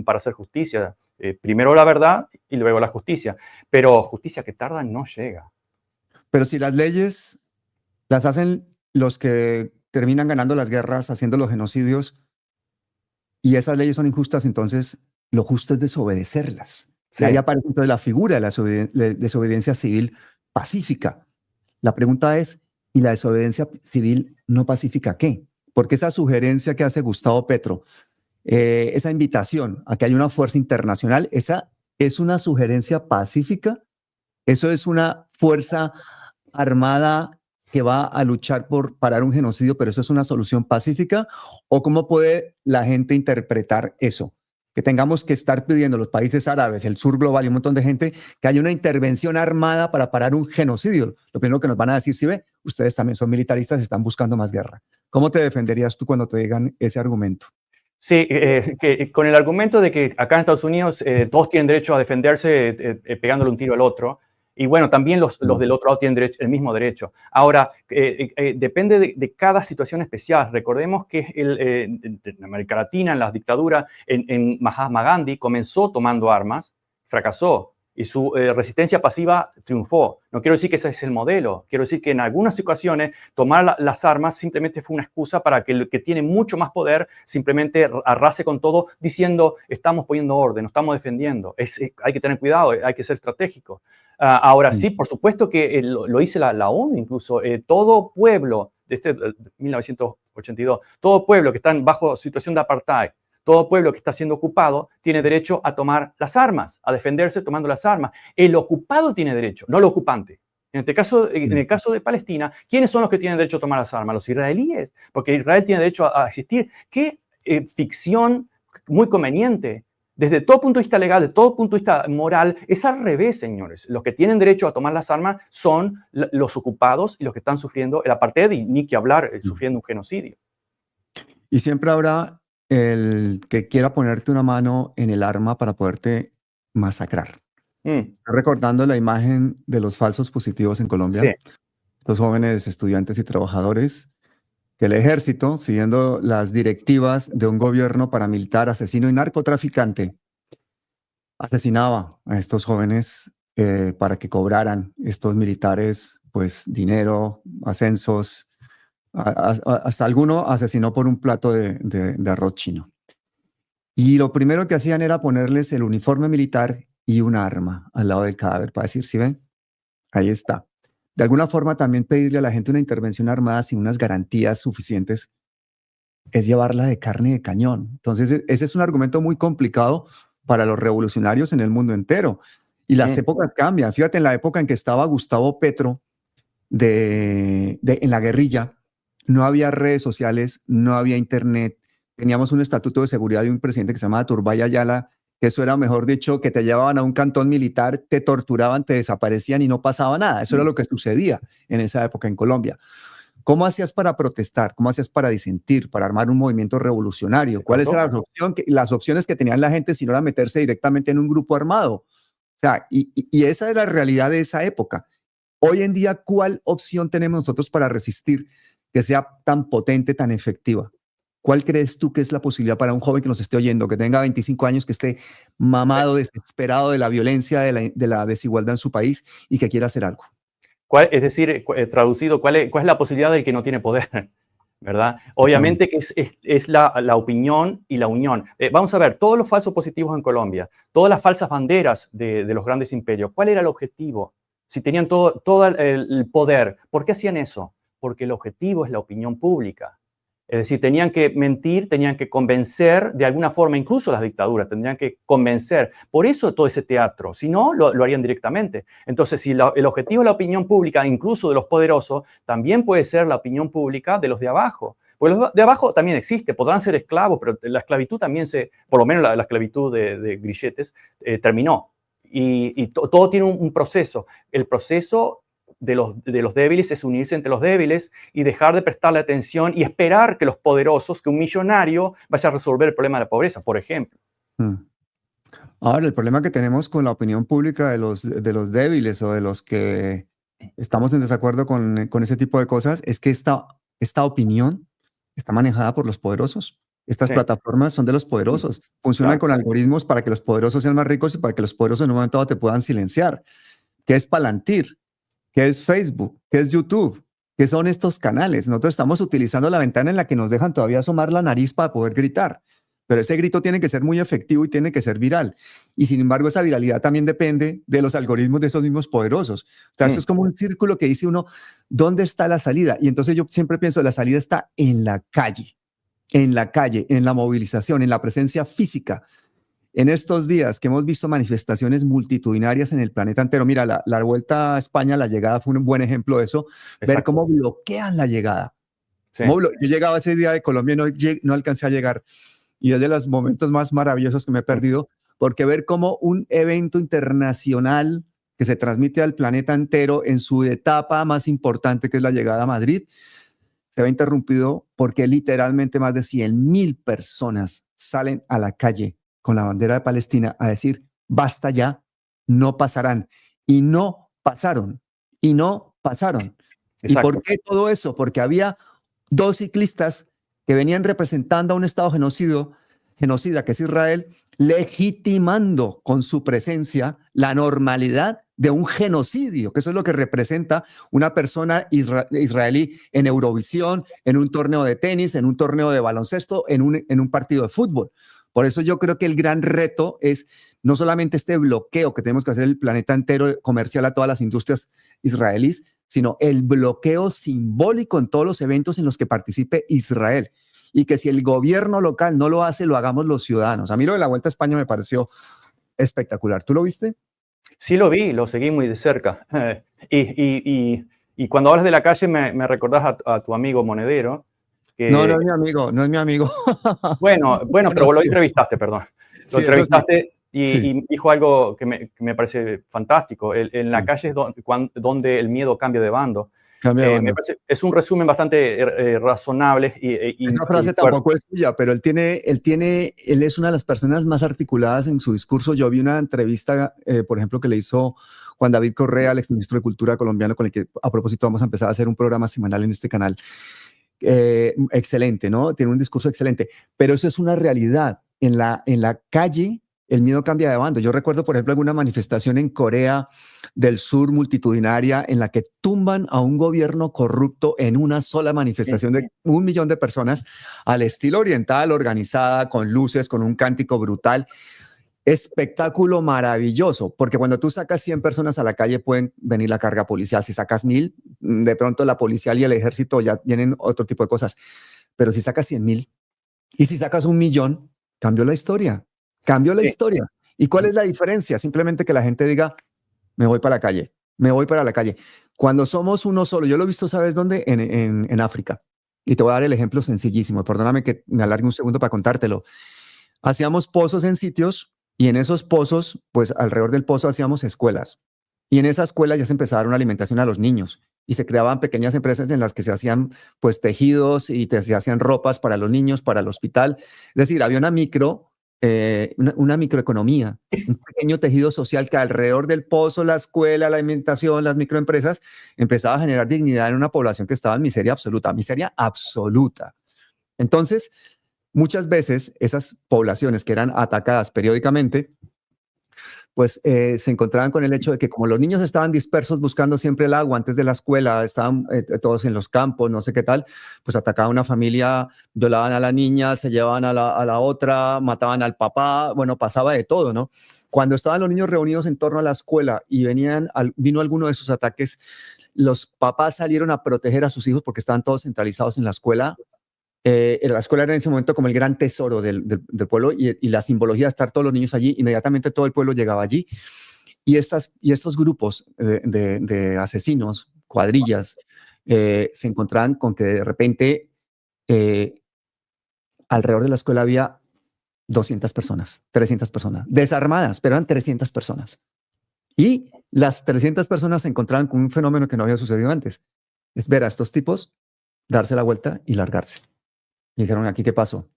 para hacer justicia. Primero la verdad y luego la justicia. Pero justicia que tarda no llega. Pero si las leyes las hacen los que terminan ganando las guerras, haciendo los genocidios, y esas leyes son injustas, entonces lo justo es desobedecerlas. Sí. Y ahí aparece entonces la figura de la desobediencia civil pacífica. La pregunta es, ¿y la desobediencia civil no pacífica qué? Porque esa sugerencia que hace Gustavo Petro, esa invitación a que haya una fuerza internacional, esa es una sugerencia pacífica, eso es una fuerza armada que va a luchar por parar un genocidio, pero eso es una solución pacífica, o cómo puede la gente interpretar eso, que tengamos que estar pidiendo a los países árabes, el sur global y un montón de gente que haya una intervención armada para parar un genocidio. Lo primero que nos van a decir, si ve, ustedes también son militaristas y están buscando más guerra. ¿Cómo te defenderías tú cuando te digan ese argumento? Sí, que con el argumento de que acá en Estados Unidos todos tienen derecho a defenderse pegándole un tiro al otro. Y bueno, también los del otro lado tienen el mismo derecho. Ahora, depende de cada situación especial. Recordemos que en América Latina, en las dictaduras, en Mahatma Gandhi comenzó tomando armas, fracasó. Y su resistencia pasiva triunfó. No quiero decir que ese es el modelo. Quiero decir que en algunas ocasiones tomar las armas simplemente fue una excusa para que el que tiene mucho más poder simplemente arrase con todo diciendo estamos poniendo orden, nos estamos defendiendo. Hay que tener cuidado, hay que ser estratégico. Ahora sí, por supuesto que lo dice la ONU incluso. Todo pueblo, desde 1982, todo pueblo que está bajo situación de apartheid, todo pueblo que está siendo ocupado tiene derecho a tomar las armas, a defenderse tomando las armas. El ocupado tiene derecho, no el ocupante. En el caso de Palestina, ¿quiénes son los que tienen derecho a tomar las armas? Los israelíes, porque Israel tiene derecho a existir. ¿Qué ficción muy conveniente? Desde todo punto de vista legal, de todo punto de vista moral, es al revés, señores. Los que tienen derecho a tomar las armas son los ocupados y los que están sufriendo el apartheid, y ni que hablar, sufriendo un genocidio. Y siempre habrá el que quiera ponerte una mano en el arma para poderte masacrar. Recordando la imagen de los falsos positivos en Colombia, Sí. estos jóvenes estudiantes y trabajadores, que el ejército, siguiendo las directivas de un gobierno paramilitar, asesino y narcotraficante, asesinaba a estos jóvenes para que cobraran estos militares pues dinero, ascensos, hasta alguno asesinó por un plato de arroz chino. Y lo primero que hacían era ponerles el uniforme militar y un arma al lado del cadáver para decir, ¿sí ven? Ahí está. De alguna forma también pedirle a la gente una intervención armada sin unas garantías suficientes es llevarla de carne de cañón. Entonces, ese es un argumento muy complicado para los revolucionarios en el mundo entero. Y las épocas cambian. Fíjate, en la época en que estaba Gustavo Petro en la guerrilla, no había redes sociales, no había internet. Teníamos un estatuto de seguridad de un presidente que se llamaba Turbay Ayala, que eso era, mejor dicho, que te llevaban a un cantón militar, te torturaban, te desaparecían y no pasaba nada. Eso era lo que sucedía en esa época en Colombia. ¿Cómo hacías para protestar? ¿Cómo hacías para disentir, para armar un movimiento revolucionario? ¿Cuáles eran las opciones que tenía la gente si no era meterse directamente en un grupo armado? O sea, y esa es la realidad de esa época. Hoy en día, ¿cuál opción tenemos nosotros para resistir que sea tan potente, tan efectiva? ¿Cuál crees tú que es la posibilidad para un joven que nos esté oyendo, que tenga 25 años, que esté mamado, desesperado de la violencia, de la desigualdad en su país y que quiera hacer algo? Es decir, traducido, ¿cuál es la posibilidad del que no tiene poder? ¿verdad? Obviamente que es la opinión y la unión. Vamos a ver, todos los falsos positivos en Colombia, todas las falsas banderas de los grandes imperios, ¿cuál era el objetivo? Si tenían todo el poder, ¿por qué hacían eso? Porque el objetivo es la opinión pública. Es decir, tenían que mentir, tenían que convencer de alguna forma, incluso las dictaduras tendrían que convencer. Por eso todo ese teatro, si no, lo harían directamente. Entonces, si el objetivo es la opinión pública, incluso de los poderosos, también puede ser la opinión pública de los de abajo. Porque los de abajo también existe, podrán ser esclavos, pero la esclavitud también por lo menos la esclavitud de grilletes, terminó. Y todo tiene un proceso. El proceso de los débiles es unirse entre los débiles y dejar de prestarle atención y esperar que los poderosos, que un millonario vaya a resolver el problema de la pobreza, por ejemplo. Ahora, el problema que tenemos con la opinión pública de los débiles o de los que estamos en desacuerdo con ese tipo de cosas es que esta opinión está manejada por los poderosos. Estas plataformas son de los poderosos. Funcionan con algoritmos para que los poderosos sean más ricos y para que los poderosos en un momento dado te puedan silenciar. ¿Qué es Palantir? ¿Qué es Facebook? ¿Qué es YouTube? ¿Qué son estos canales? Nosotros estamos utilizando la ventana en la que nos dejan todavía asomar la nariz para poder gritar. Pero ese grito tiene que ser muy efectivo y tiene que ser viral. Y sin embargo, esa viralidad también depende de los algoritmos de esos mismos poderosos. O sea, eso es como un círculo que dice uno, ¿dónde está la salida? Y entonces yo siempre pienso, la salida está en la calle, en la movilización, en la presencia física. En estos días que hemos visto manifestaciones multitudinarias en el planeta entero, mira, la vuelta a España, la llegada fue un buen ejemplo de eso, ver cómo bloquean la llegada. Sí. Yo llegaba ese día de Colombia y no alcancé a llegar. Y es de los momentos más maravillosos que me he perdido, porque ver cómo un evento internacional que se transmite al planeta entero en su etapa más importante, que es la llegada a Madrid, se ve interrumpido porque literalmente más de 100.000 personas salen a la calle con la bandera de Palestina a decir, basta ya, no pasarán. Y no pasaron, y no pasaron. Exacto. ¿Y por qué todo eso? Porque había dos ciclistas que venían representando a un Estado genocida, que es Israel, legitimando con su presencia la normalidad de un genocidio, que eso es lo que representa una persona israelí en Eurovisión, en un torneo de tenis, en un torneo de baloncesto, en un partido de fútbol. Por eso yo creo que el gran reto es no solamente este bloqueo que tenemos que hacer el planeta entero comercial a todas las industrias israelíes, sino el bloqueo simbólico en todos los eventos en los que participe Israel. Y que si el gobierno local no lo hace, lo hagamos los ciudadanos. A mí lo de la Vuelta a España me pareció espectacular. ¿Tú lo viste? Sí, lo vi, lo seguí muy de cerca. Y cuando hablas de la calle me recordás a tu amigo Monedero. Que... No es mi amigo, no es mi amigo. Bueno, pero lo entrevistaste, perdón. Lo entrevistaste y dijo algo que me parece fantástico. En la calle es donde el miedo cambia de bando. Me parece, es un resumen bastante razonable. Esa frase tampoco es suya, pero él es una de las personas más articuladas en su discurso. Yo vi una entrevista, por ejemplo, que le hizo Juan David Correa, el exministro de Cultura colombiano, con el que a propósito vamos a empezar a hacer un programa semanal en este canal. Excelente, ¿no? Tiene un discurso excelente, pero eso es una realidad. En la calle, el miedo cambia de bando. Yo recuerdo, por ejemplo, alguna manifestación en Corea del Sur multitudinaria en la que tumban a un gobierno corrupto en una sola manifestación de 1 millón de personas al estilo oriental, organizada, con luces, con un cántico brutal. Espectáculo maravilloso, porque cuando tú sacas 100 personas a la calle pueden venir la carga policial. Si sacas 1,000, de pronto la policía y el ejército ya vienen otro tipo de cosas. Pero si sacas 100,000 y si sacas 1 millón, cambió la historia. Cambió la historia. ¿Y cuál es la diferencia? Simplemente que la gente diga, me voy para la calle, me voy para la calle. Cuando somos uno solo, yo lo he visto, ¿sabes dónde? En África. Y te voy a dar el ejemplo sencillísimo. Perdóname que me alargue un segundo para contártelo. Hacíamos pozos en sitios y en esos pozos, pues alrededor del pozo hacíamos escuelas. Y en esa escuela ya se empezaba a dar una alimentación a los niños. Y se creaban pequeñas empresas en las que se hacían pues tejidos y se hacían ropas para los niños, para el hospital. Es decir, había una microeconomía, un pequeño tejido social que alrededor del pozo, la escuela, la alimentación, las microempresas, empezaba a generar dignidad en una población que estaba en miseria absoluta, miseria absoluta. Entonces, muchas veces esas poblaciones que eran atacadas periódicamente, pues se encontraban con el hecho de que como los niños estaban dispersos buscando siempre el agua antes de la escuela, estaban todos en los campos, no sé qué tal, pues atacaban a una familia, violaban a la niña, se llevaban a la otra, mataban al papá, bueno, pasaba de todo, ¿no? Cuando estaban los niños reunidos en torno a la escuela y vino alguno de esos ataques, los papás salieron a proteger a sus hijos porque estaban todos centralizados en la escuela. La escuela era en ese momento como el gran tesoro del pueblo y la simbología de estar todos los niños allí, inmediatamente todo el pueblo llegaba allí. Y estos grupos de asesinos, cuadrillas, se encontraban con que de repente alrededor de la escuela había 200 personas, 300 personas, desarmadas, pero eran 300 personas. Y las 300 personas se encontraban con un fenómeno que no había sucedido antes. Es ver a estos tipos darse la vuelta y largarse. Y dijeron, ¿aquí qué pasó?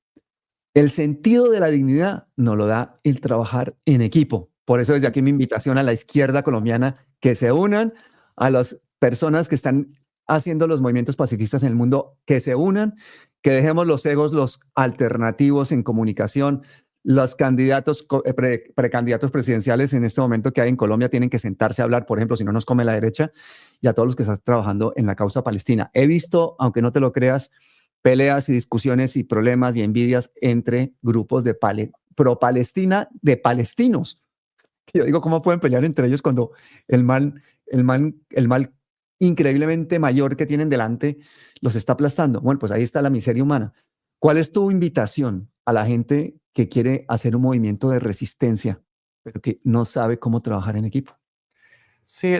El sentido de la dignidad nos lo da el trabajar en equipo. Por eso desde aquí mi invitación a la izquierda colombiana, que se unan a las personas que están haciendo los movimientos pacifistas en el mundo, que se unan, que dejemos los egos, los alternativos en comunicación. Los candidatos, precandidatos presidenciales en este momento que hay en Colombia tienen que sentarse a hablar, por ejemplo, si no nos come la derecha, y a todos los que están trabajando en la causa palestina. He visto, aunque no te lo creas, peleas y discusiones y problemas y envidias entre grupos de pro-Palestina de palestinos. Yo digo, ¿cómo pueden pelear entre ellos cuando el mal increíblemente mayor que tienen delante los está aplastando? Bueno, pues ahí está la miseria humana. ¿Cuál es tu invitación a la gente que quiere hacer un movimiento de resistencia, pero que no sabe cómo trabajar en equipo? Sí,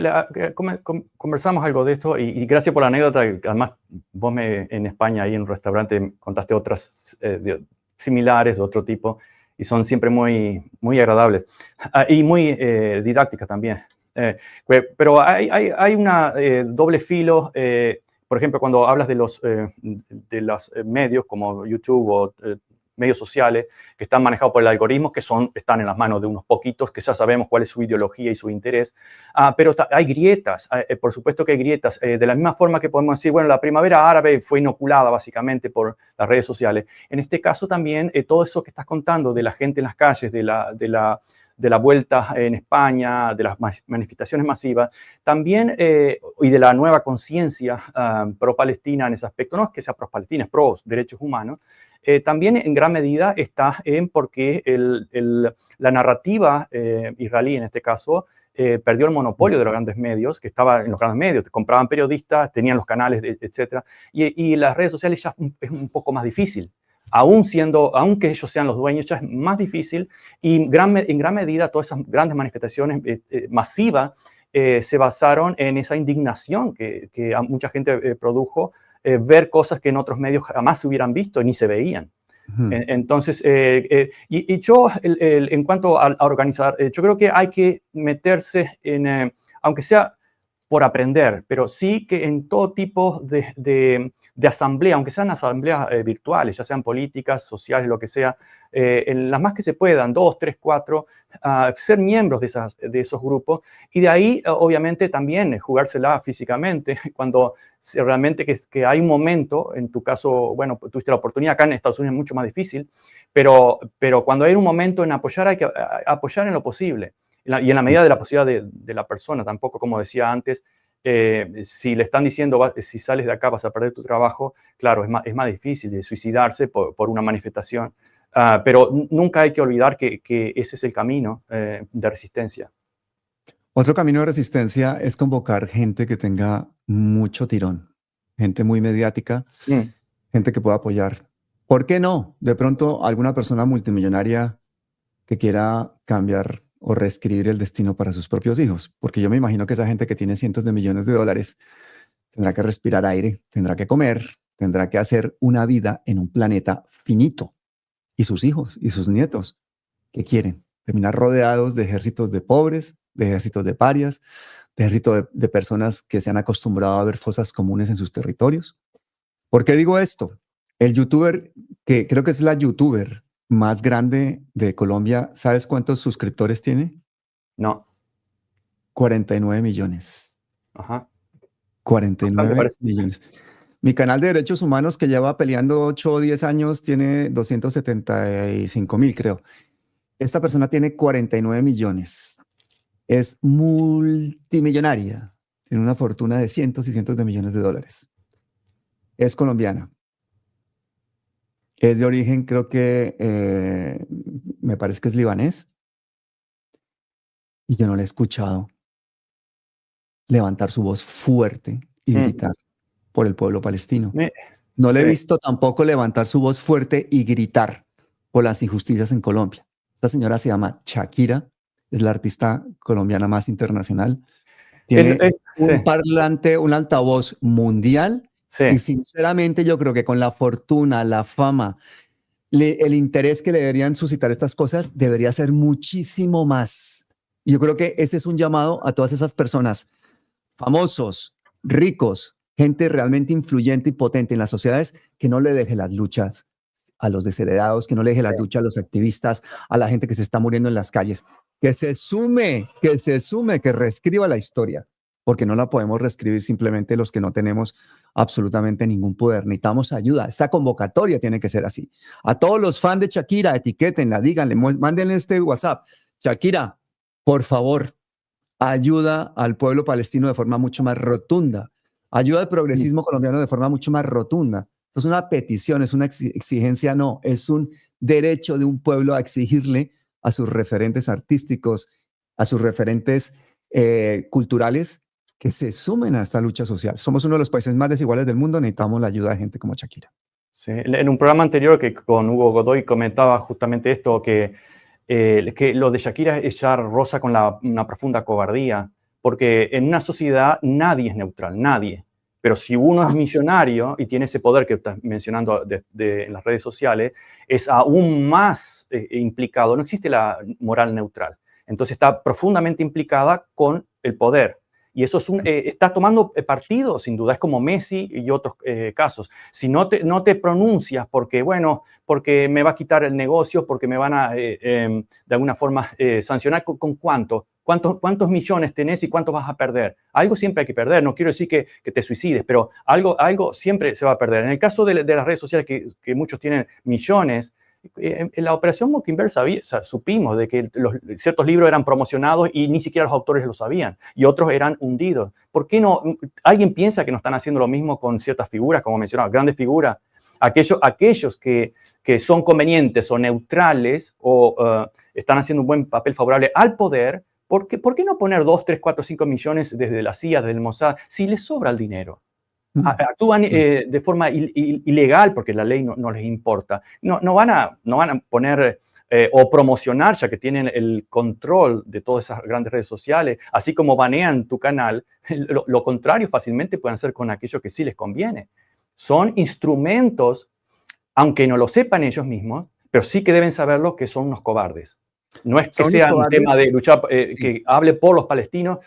conversamos algo de esto y gracias por la anécdota. Además, vos en España, ahí en un restaurante, contaste otras similares de otro tipo y son siempre muy, muy agradables y muy didácticas también. Pero hay una doble filo. Por ejemplo, cuando hablas de los medios como YouTube o medios sociales que están manejados por el algoritmo, que están en las manos de unos poquitos, que ya sabemos cuál es su ideología y su interés. Pero hay grietas, por supuesto que hay grietas. De la misma forma que podemos decir, bueno, la primavera árabe fue inoculada básicamente por las redes sociales. En este caso también, todo eso que estás contando de la gente en las calles, de la vuelta en España, de las manifestaciones masivas, también, y de la nueva conciencia pro-palestina en ese aspecto, no es que sea pro-palestina, es pro-derechos humanos, también en gran medida está en porque la narrativa israelí, en este caso, perdió el monopolio de los grandes medios, que estaba en los grandes medios, compraban periodistas, tenían los canales, etc. Y las redes sociales ya es un poco más difícil. Aunque ellos sean los dueños, ya es más difícil y en gran medida todas esas grandes manifestaciones masivas se basaron en esa indignación que a mucha gente produjo ver cosas que en otros medios jamás se hubieran visto ni se veían. Entonces, yo, en cuanto a organizar, yo creo que hay que meterse en, aunque sea por aprender, pero sí que en todo tipo de asamblea, aunque sean asambleas virtuales, ya sean políticas, sociales, lo que sea, en las más que se puedan, 2, 3, 4, ser miembros de esos grupos y de ahí, obviamente, también jugársela físicamente, cuando realmente que hay un momento, en tu caso, bueno, tuviste la oportunidad, acá en Estados Unidos es mucho más difícil, pero cuando hay un momento en apoyar, hay que apoyar en lo posible. Y en la medida de la posibilidad de la persona, tampoco, como decía antes, si le están diciendo, si sales de acá vas a perder tu trabajo, claro, es más difícil de suicidarse por una manifestación. Pero nunca hay que olvidar que ese es el camino de resistencia. Otro camino de resistencia es convocar gente que tenga mucho tirón, gente muy mediática, gente que pueda apoyar. ¿Por qué no? De pronto alguna persona multimillonaria que quiera cambiar o reescribir el destino para sus propios hijos, porque yo me imagino que esa gente que tiene cientos de millones de dólares tendrá que respirar aire, tendrá que comer, tendrá que hacer una vida en un planeta finito. Y sus hijos y sus nietos, ¿qué quieren? Terminar rodeados de ejércitos de pobres, de ejércitos de parias, de ejércitos de personas que se han acostumbrado a ver fosas comunes en sus territorios. ¿Por qué digo esto? El youtuber, que creo que es la youtuber más grande de Colombia, ¿sabes cuántos suscriptores tiene? No. 49 millones. Ajá. 49 millones. Mi canal de derechos humanos, que lleva peleando 8 o 10 años, tiene 275,000, creo. Esta persona tiene 49 millones. es multimillonaria, tiene una fortuna de cientos y cientos de millones de dólares. Es colombiana. Es de origen, creo que, me parece que es libanés, y yo no le he escuchado levantar su voz fuerte y gritar por el pueblo palestino. No le he visto tampoco levantar su voz fuerte y gritar por las injusticias en Colombia. Esta señora se llama Shakira, es la artista colombiana más internacional. Tiene un parlante, un altavoz mundial, y sinceramente yo creo que con la fortuna, la fama, el interés que le deberían suscitar estas cosas debería ser muchísimo más. Y yo creo que ese es un llamado a todas esas personas, famosos, ricos, gente realmente influyente y potente en las sociedades, que no le deje las luchas a los desheredados, que no le deje las luchas a los activistas, a la gente que se está muriendo en las calles, que se sume, que reescriba la historia, porque no la podemos reescribir simplemente los que no tenemos absolutamente ningún poder. Necesitamos ayuda. Esta convocatoria tiene que ser así. A todos los fans de Shakira, etiquétenla, díganle, mándenle este WhatsApp. Shakira, por favor, ayuda al pueblo palestino de forma mucho más rotunda. Ayuda al progresismo colombiano de forma mucho más rotunda. Esto es una petición, es una exigencia, no, es un derecho de un pueblo a exigirle a sus referentes artísticos, a sus referentes culturales, que se sumen a esta lucha social. Somos uno de los países más desiguales del mundo, necesitamos la ayuda de gente como Shakira. Sí, en un programa anterior que con Hugo Godoy comentaba justamente esto, que lo de Shakira es echar rosa con una profunda cobardía, porque en una sociedad nadie es neutral, nadie. Pero si uno es millonario y tiene ese poder que estás mencionando en las redes sociales, es aún más implicado. No existe la moral neutral. Entonces está profundamente implicada con el poder. Y eso está tomando partido, sin duda. Es como Messi y otros casos. Si no te pronuncias porque me va a quitar el negocio, porque me van a, de alguna forma, sancionar, ¿con cuánto? ¿Cuántos millones tenés y cuántos vas a perder? Algo siempre hay que perder. No quiero decir que te suicides, pero algo siempre se va a perder. En el caso de las redes sociales, que muchos tienen millones, en la Operación Mockingbird supimos de que ciertos libros eran promocionados y ni siquiera los autores lo sabían, y otros eran hundidos. ¿Por qué no? ¿Alguien piensa que no están haciendo lo mismo con ciertas figuras, como mencionaba, grandes figuras? Aquellos que son convenientes o neutrales o están haciendo un buen papel favorable al poder, ¿por qué no poner 2, 3, 4, 5 millones desde la CIA, desde el Mossad, si les sobra el dinero? Actúan de forma ilegal porque la ley no les importa. No van a poner o promocionar, ya que tienen el control de todas esas grandes redes sociales, así como banean tu canal. Lo contrario fácilmente pueden hacer con aquello que sí les conviene. Son instrumentos, aunque no lo sepan ellos mismos, pero sí que deben saberlo, que son unos cobardes. No es que sea un tema de luchar, que hable por los palestinos,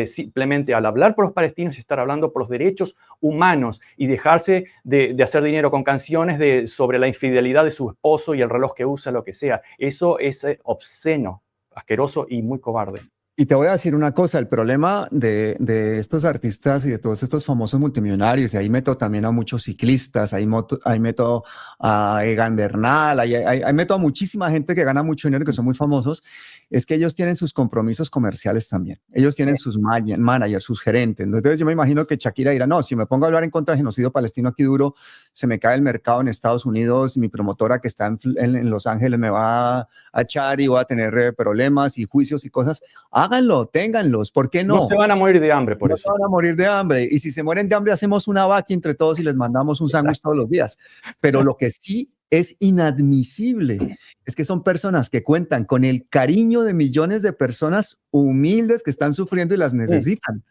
simplemente al hablar por los palestinos y estar hablando por los derechos humanos y dejarse de hacer dinero con canciones sobre la infidelidad de su esposo y el reloj que usa, lo que sea. Eso es obsceno, asqueroso y muy cobarde. Y te voy a decir una cosa, el problema de estos artistas y de todos estos famosos multimillonarios, y ahí meto también a muchos ciclistas, ahí meto a Egan Bernal, ahí meto a muchísima gente que gana mucho dinero, que son muy famosos, es que ellos tienen sus compromisos comerciales también. Ellos tienen sus managers, sus gerentes. Entonces yo me imagino que Shakira dirá, no, si me pongo a hablar en contra del genocidio palestino aquí duro, se me cae el mercado en Estados Unidos, mi promotora que está en Los Ángeles me va a echar y voy a tener problemas y juicios y cosas. Háganlo, ténganlos, ¿por qué no? No se van a morir de hambre por eso. No se van a morir de hambre. Y si se mueren de hambre, hacemos una vaca entre todos y les mandamos un sándwich todos los días. Pero lo que sí es inadmisible es que son personas que cuentan con el cariño de millones de personas humildes que están sufriendo y las necesitan.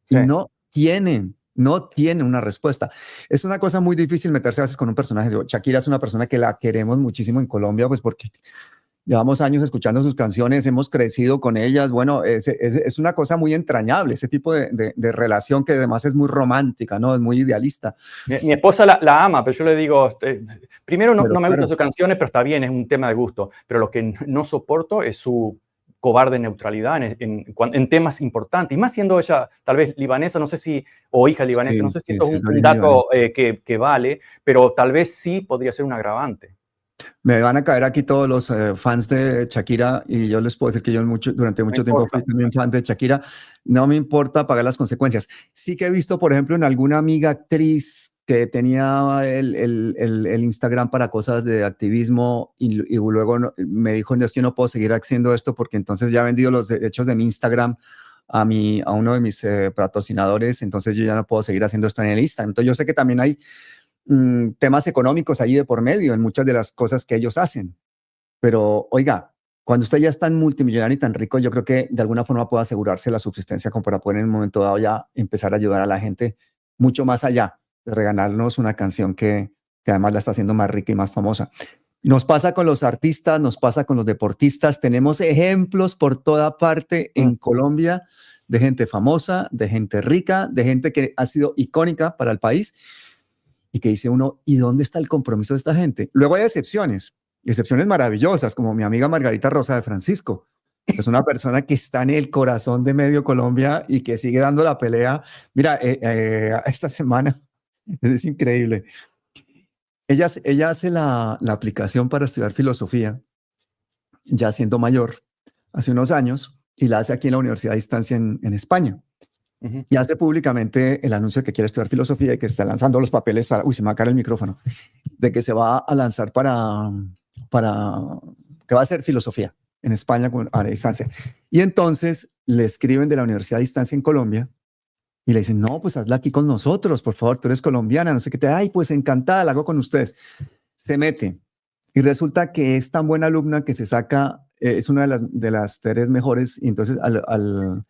Sí. Y no tienen una respuesta. Es una cosa muy difícil meterse a veces con un personaje. Shakira es una persona que la queremos muchísimo en Colombia, pues porque llevamos años escuchando sus canciones, hemos crecido con ellas. Bueno, es una cosa muy entrañable, ese tipo de relación que además es muy romántica, ¿no? Es muy idealista. Mi esposa la ama, pero yo le digo, primero no me gustan sus canciones, pero está bien, es un tema de gusto. Pero lo que no soporto es su cobarde neutralidad en temas importantes. Y más siendo ella tal vez libanesa, no sé si, o hija libanesa, sí, no sé si esto es un dato que vale, pero tal vez sí podría ser un agravante. Me van a caer aquí todos los fans de Shakira y yo les puedo decir que yo durante No mucho tiempo importa. fui también fan de Shakira. No me importa pagar las consecuencias. Sí que he visto, por ejemplo, en alguna amiga actriz que tenía el Instagram para cosas de activismo y luego me dijo, no, es que yo no puedo seguir haciendo esto porque entonces ya he vendido los derechos de mi Instagram a uno de mis patrocinadores, entonces yo ya no puedo seguir haciendo esto en el Instagram. Entonces yo sé que también hay temas económicos ahí de por medio en muchas de las cosas que ellos hacen. Pero, oiga, cuando usted ya es tan multimillonario y tan rico, yo creo que de alguna forma puede asegurarse la subsistencia como para poder en un momento dado ya empezar a ayudar a la gente mucho más allá de regalarnos una canción que además la está haciendo más rica y más famosa. Nos pasa con los artistas, nos pasa con los deportistas. Tenemos ejemplos por toda parte en Colombia de gente famosa, de gente rica, de gente que ha sido icónica para el país y que dice uno, ¿y dónde está el compromiso de esta gente? Luego hay excepciones maravillosas, como mi amiga Margarita Rosa de Francisco. Es una persona que está en el corazón de medio Colombia y que sigue dando la pelea. Mira, esta semana es increíble. Ella hace la aplicación para estudiar filosofía, ya siendo mayor, hace unos años, y la hace aquí en la Universidad a Distancia en España. Y hace públicamente el anuncio de que quiere estudiar filosofía y que está lanzando los papeles para, uy, se me va a caer el micrófono, de que se va a lanzar que va a hacer filosofía en España a la distancia. Y entonces le escriben de la Universidad a Distancia en Colombia y le dicen, no, pues hazla aquí con nosotros, por favor, tú eres colombiana, no sé qué te, ay, pues encantada, la hago con ustedes. Se mete y resulta que es tan buena alumna que se saca, es una de las 3 mejores, y entonces al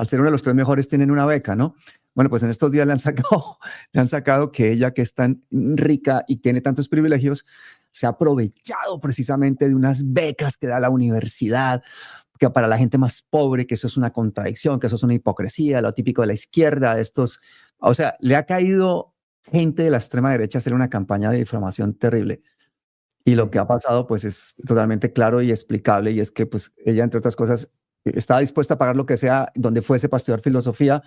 ser uno de los 3 mejores tienen una beca, ¿no? Bueno, pues en estos días le han sacado que ella, que es tan rica y tiene tantos privilegios, se ha aprovechado precisamente de unas becas que da la universidad, que para la gente más pobre, que eso es una contradicción, que eso es una hipocresía, lo típico de la izquierda, de estos, o sea, le ha caído gente de la extrema derecha a hacer una campaña de difamación terrible. Y lo que ha pasado, pues, es totalmente claro y explicable, y es que, pues, ella, entre otras cosas, estaba dispuesta a pagar lo que sea, donde fuese para estudiar filosofía,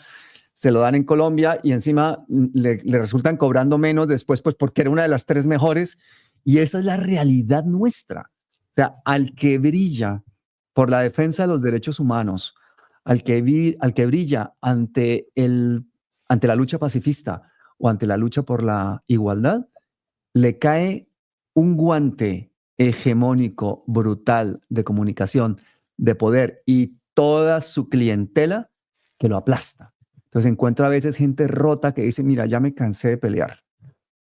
se lo dan en Colombia y encima le resultan cobrando menos después, pues, porque era una de las 3 mejores, y esa es la realidad nuestra. O sea, al que brilla por la defensa de los derechos humanos, al que brilla ante la lucha pacifista o ante la lucha por la igualdad, le cae un guante hegemónico, brutal, de comunicación, de poder y toda su clientela que lo aplasta. Entonces encuentro a veces gente rota que dice, mira, ya me cansé de pelear.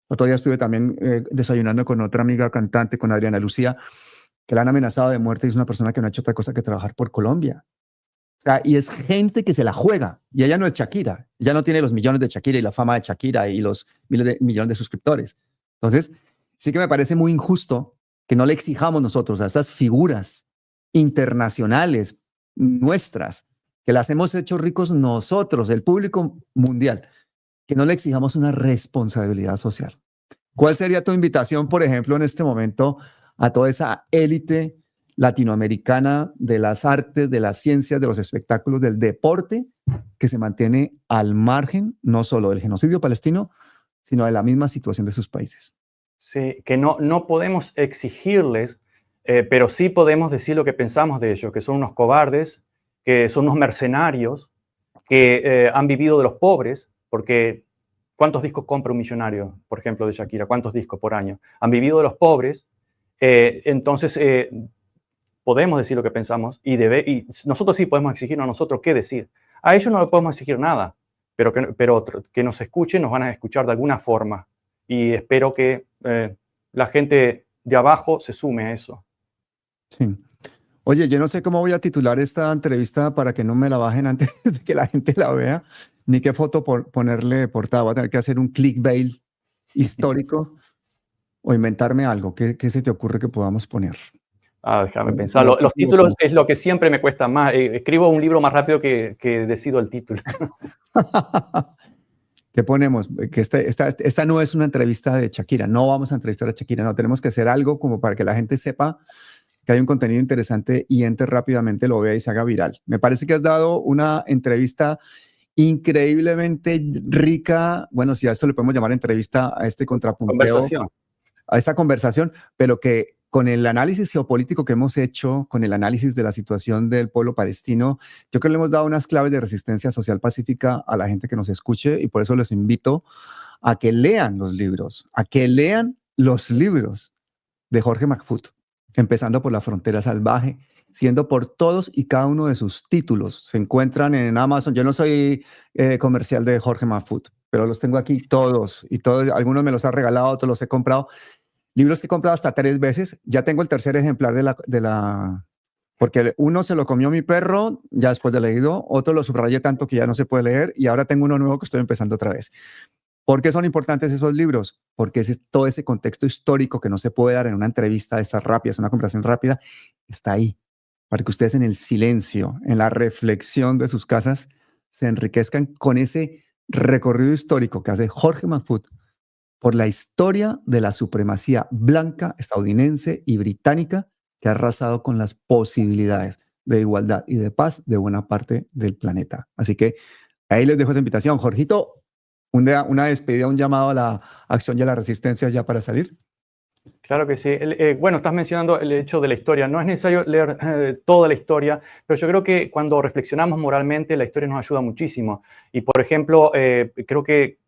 Otro día estuve también desayunando con otra amiga cantante, con Adriana Lucía, que la han amenazado de muerte y es una persona que no ha hecho otra cosa que trabajar por Colombia. O sea, y es gente que se la juega. Y ella no es Shakira. Ella no tiene los millones de Shakira y la fama de Shakira y los millones de suscriptores. Entonces, sí que me parece muy injusto que no le exijamos nosotros a estas figuras internacionales nuestras, que las hemos hecho ricos nosotros, el público mundial, que no le exijamos una responsabilidad social. ¿Cuál sería tu invitación, por ejemplo, en este momento a toda esa élite latinoamericana de las artes, de las ciencias, de los espectáculos, del deporte, que se mantiene al margen no solo del genocidio palestino, sino de la misma situación de sus países? Sí, que no podemos exigirles, pero sí podemos decir lo que pensamos de ellos, que son unos cobardes, que son unos mercenarios, que han vivido de los pobres, porque ¿cuántos discos compra un millonario, por ejemplo, de Shakira? ¿Cuántos discos por año? Han vivido de los pobres, entonces podemos decir lo que pensamos y nosotros sí podemos exigirnos a nosotros qué decir. A ellos no le podemos exigir nada, pero que nos escuchen, nos van a escuchar de alguna forma. Y espero que la gente de abajo se sume a eso. Sí. Oye, yo no sé cómo voy a titular esta entrevista para que no me la bajen antes de que la gente la vea, ni qué foto ponerle de portada. Voy a tener que hacer un clickbait histórico o inventarme algo. ¿Qué se te ocurre que podamos poner? Déjame pensar. Los títulos es lo que siempre me cuesta más. Escribo un libro más rápido que decido el título. ¿Qué ponemos? Que esta no es una entrevista de Shakira. No vamos a entrevistar a Shakira. No, tenemos que hacer algo como para que la gente sepa que hay un contenido interesante y entre rápidamente, lo vea y se haga viral. Me parece que has dado una entrevista increíblemente rica. Bueno, si a esto le podemos llamar entrevista, a este contrapunteo. Conversación. a esta conversación, pero que con el análisis geopolítico que hemos hecho, con el análisis de la situación del pueblo palestino, yo creo que le hemos dado unas claves de resistencia social pacífica a la gente que nos escuche, y por eso les invito a que lean los libros, de Jorge Mahfoud, empezando por La Frontera Salvaje, siendo por todos y cada uno de sus títulos. Se encuentran en Amazon. Yo no soy comercial de Jorge Mahfoud, pero los tengo aquí todos, y todos, algunos me los ha regalado, otros los he comprado. Libros que he comprado hasta 3 veces. Ya tengo el tercer ejemplar porque uno se lo comió mi perro ya después de leído, otro lo subrayé tanto que ya no se puede leer, y ahora tengo uno nuevo que estoy empezando otra vez. ¿Por qué son importantes esos libros? Porque todo ese contexto histórico que no se puede dar en una entrevista de estas rápidas, una conversación rápida, está ahí, para que ustedes en el silencio, en la reflexión de sus casas, se enriquezcan con ese recorrido histórico que hace Jorge Mahfoud por la historia de la supremacía blanca, estadounidense y británica, que ha arrasado con las posibilidades de igualdad y de paz de buena parte del planeta. Así que ahí les dejo esa invitación. Jorgito, una despedida, un llamado a la acción y a la resistencia ya para salir. Claro que sí. Bueno, estás mencionando el hecho de la historia. No es necesario leer toda la historia, pero yo creo que cuando reflexionamos moralmente, la historia nos ayuda muchísimo. Y, por ejemplo, creo que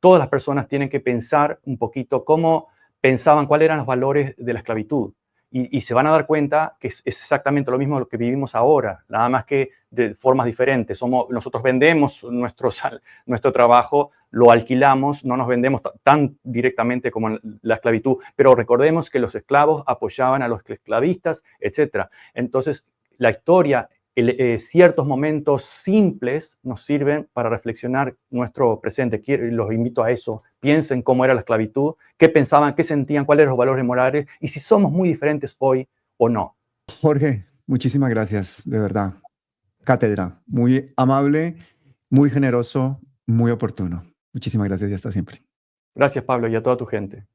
todas las personas tienen que pensar un poquito cómo pensaban, cuáles eran los valores de la esclavitud. Y se van a dar cuenta que es exactamente lo mismo lo que vivimos ahora, nada más que de formas diferentes. Nosotros vendemos nuestro trabajo, lo alquilamos, no nos vendemos tan directamente como la esclavitud, pero recordemos que los esclavos apoyaban a los esclavistas, etc. Entonces, la historia, ciertos momentos simples nos sirven para reflexionar nuestro presente. Los invito a eso. Piensen cómo era la esclavitud, qué pensaban, qué sentían, cuáles eran los valores morales y si somos muy diferentes hoy o no. Jorge, muchísimas gracias, de verdad. Cátedra, muy amable, muy generoso, muy oportuno. Muchísimas gracias y hasta siempre. Gracias, Pablo, y a toda tu gente.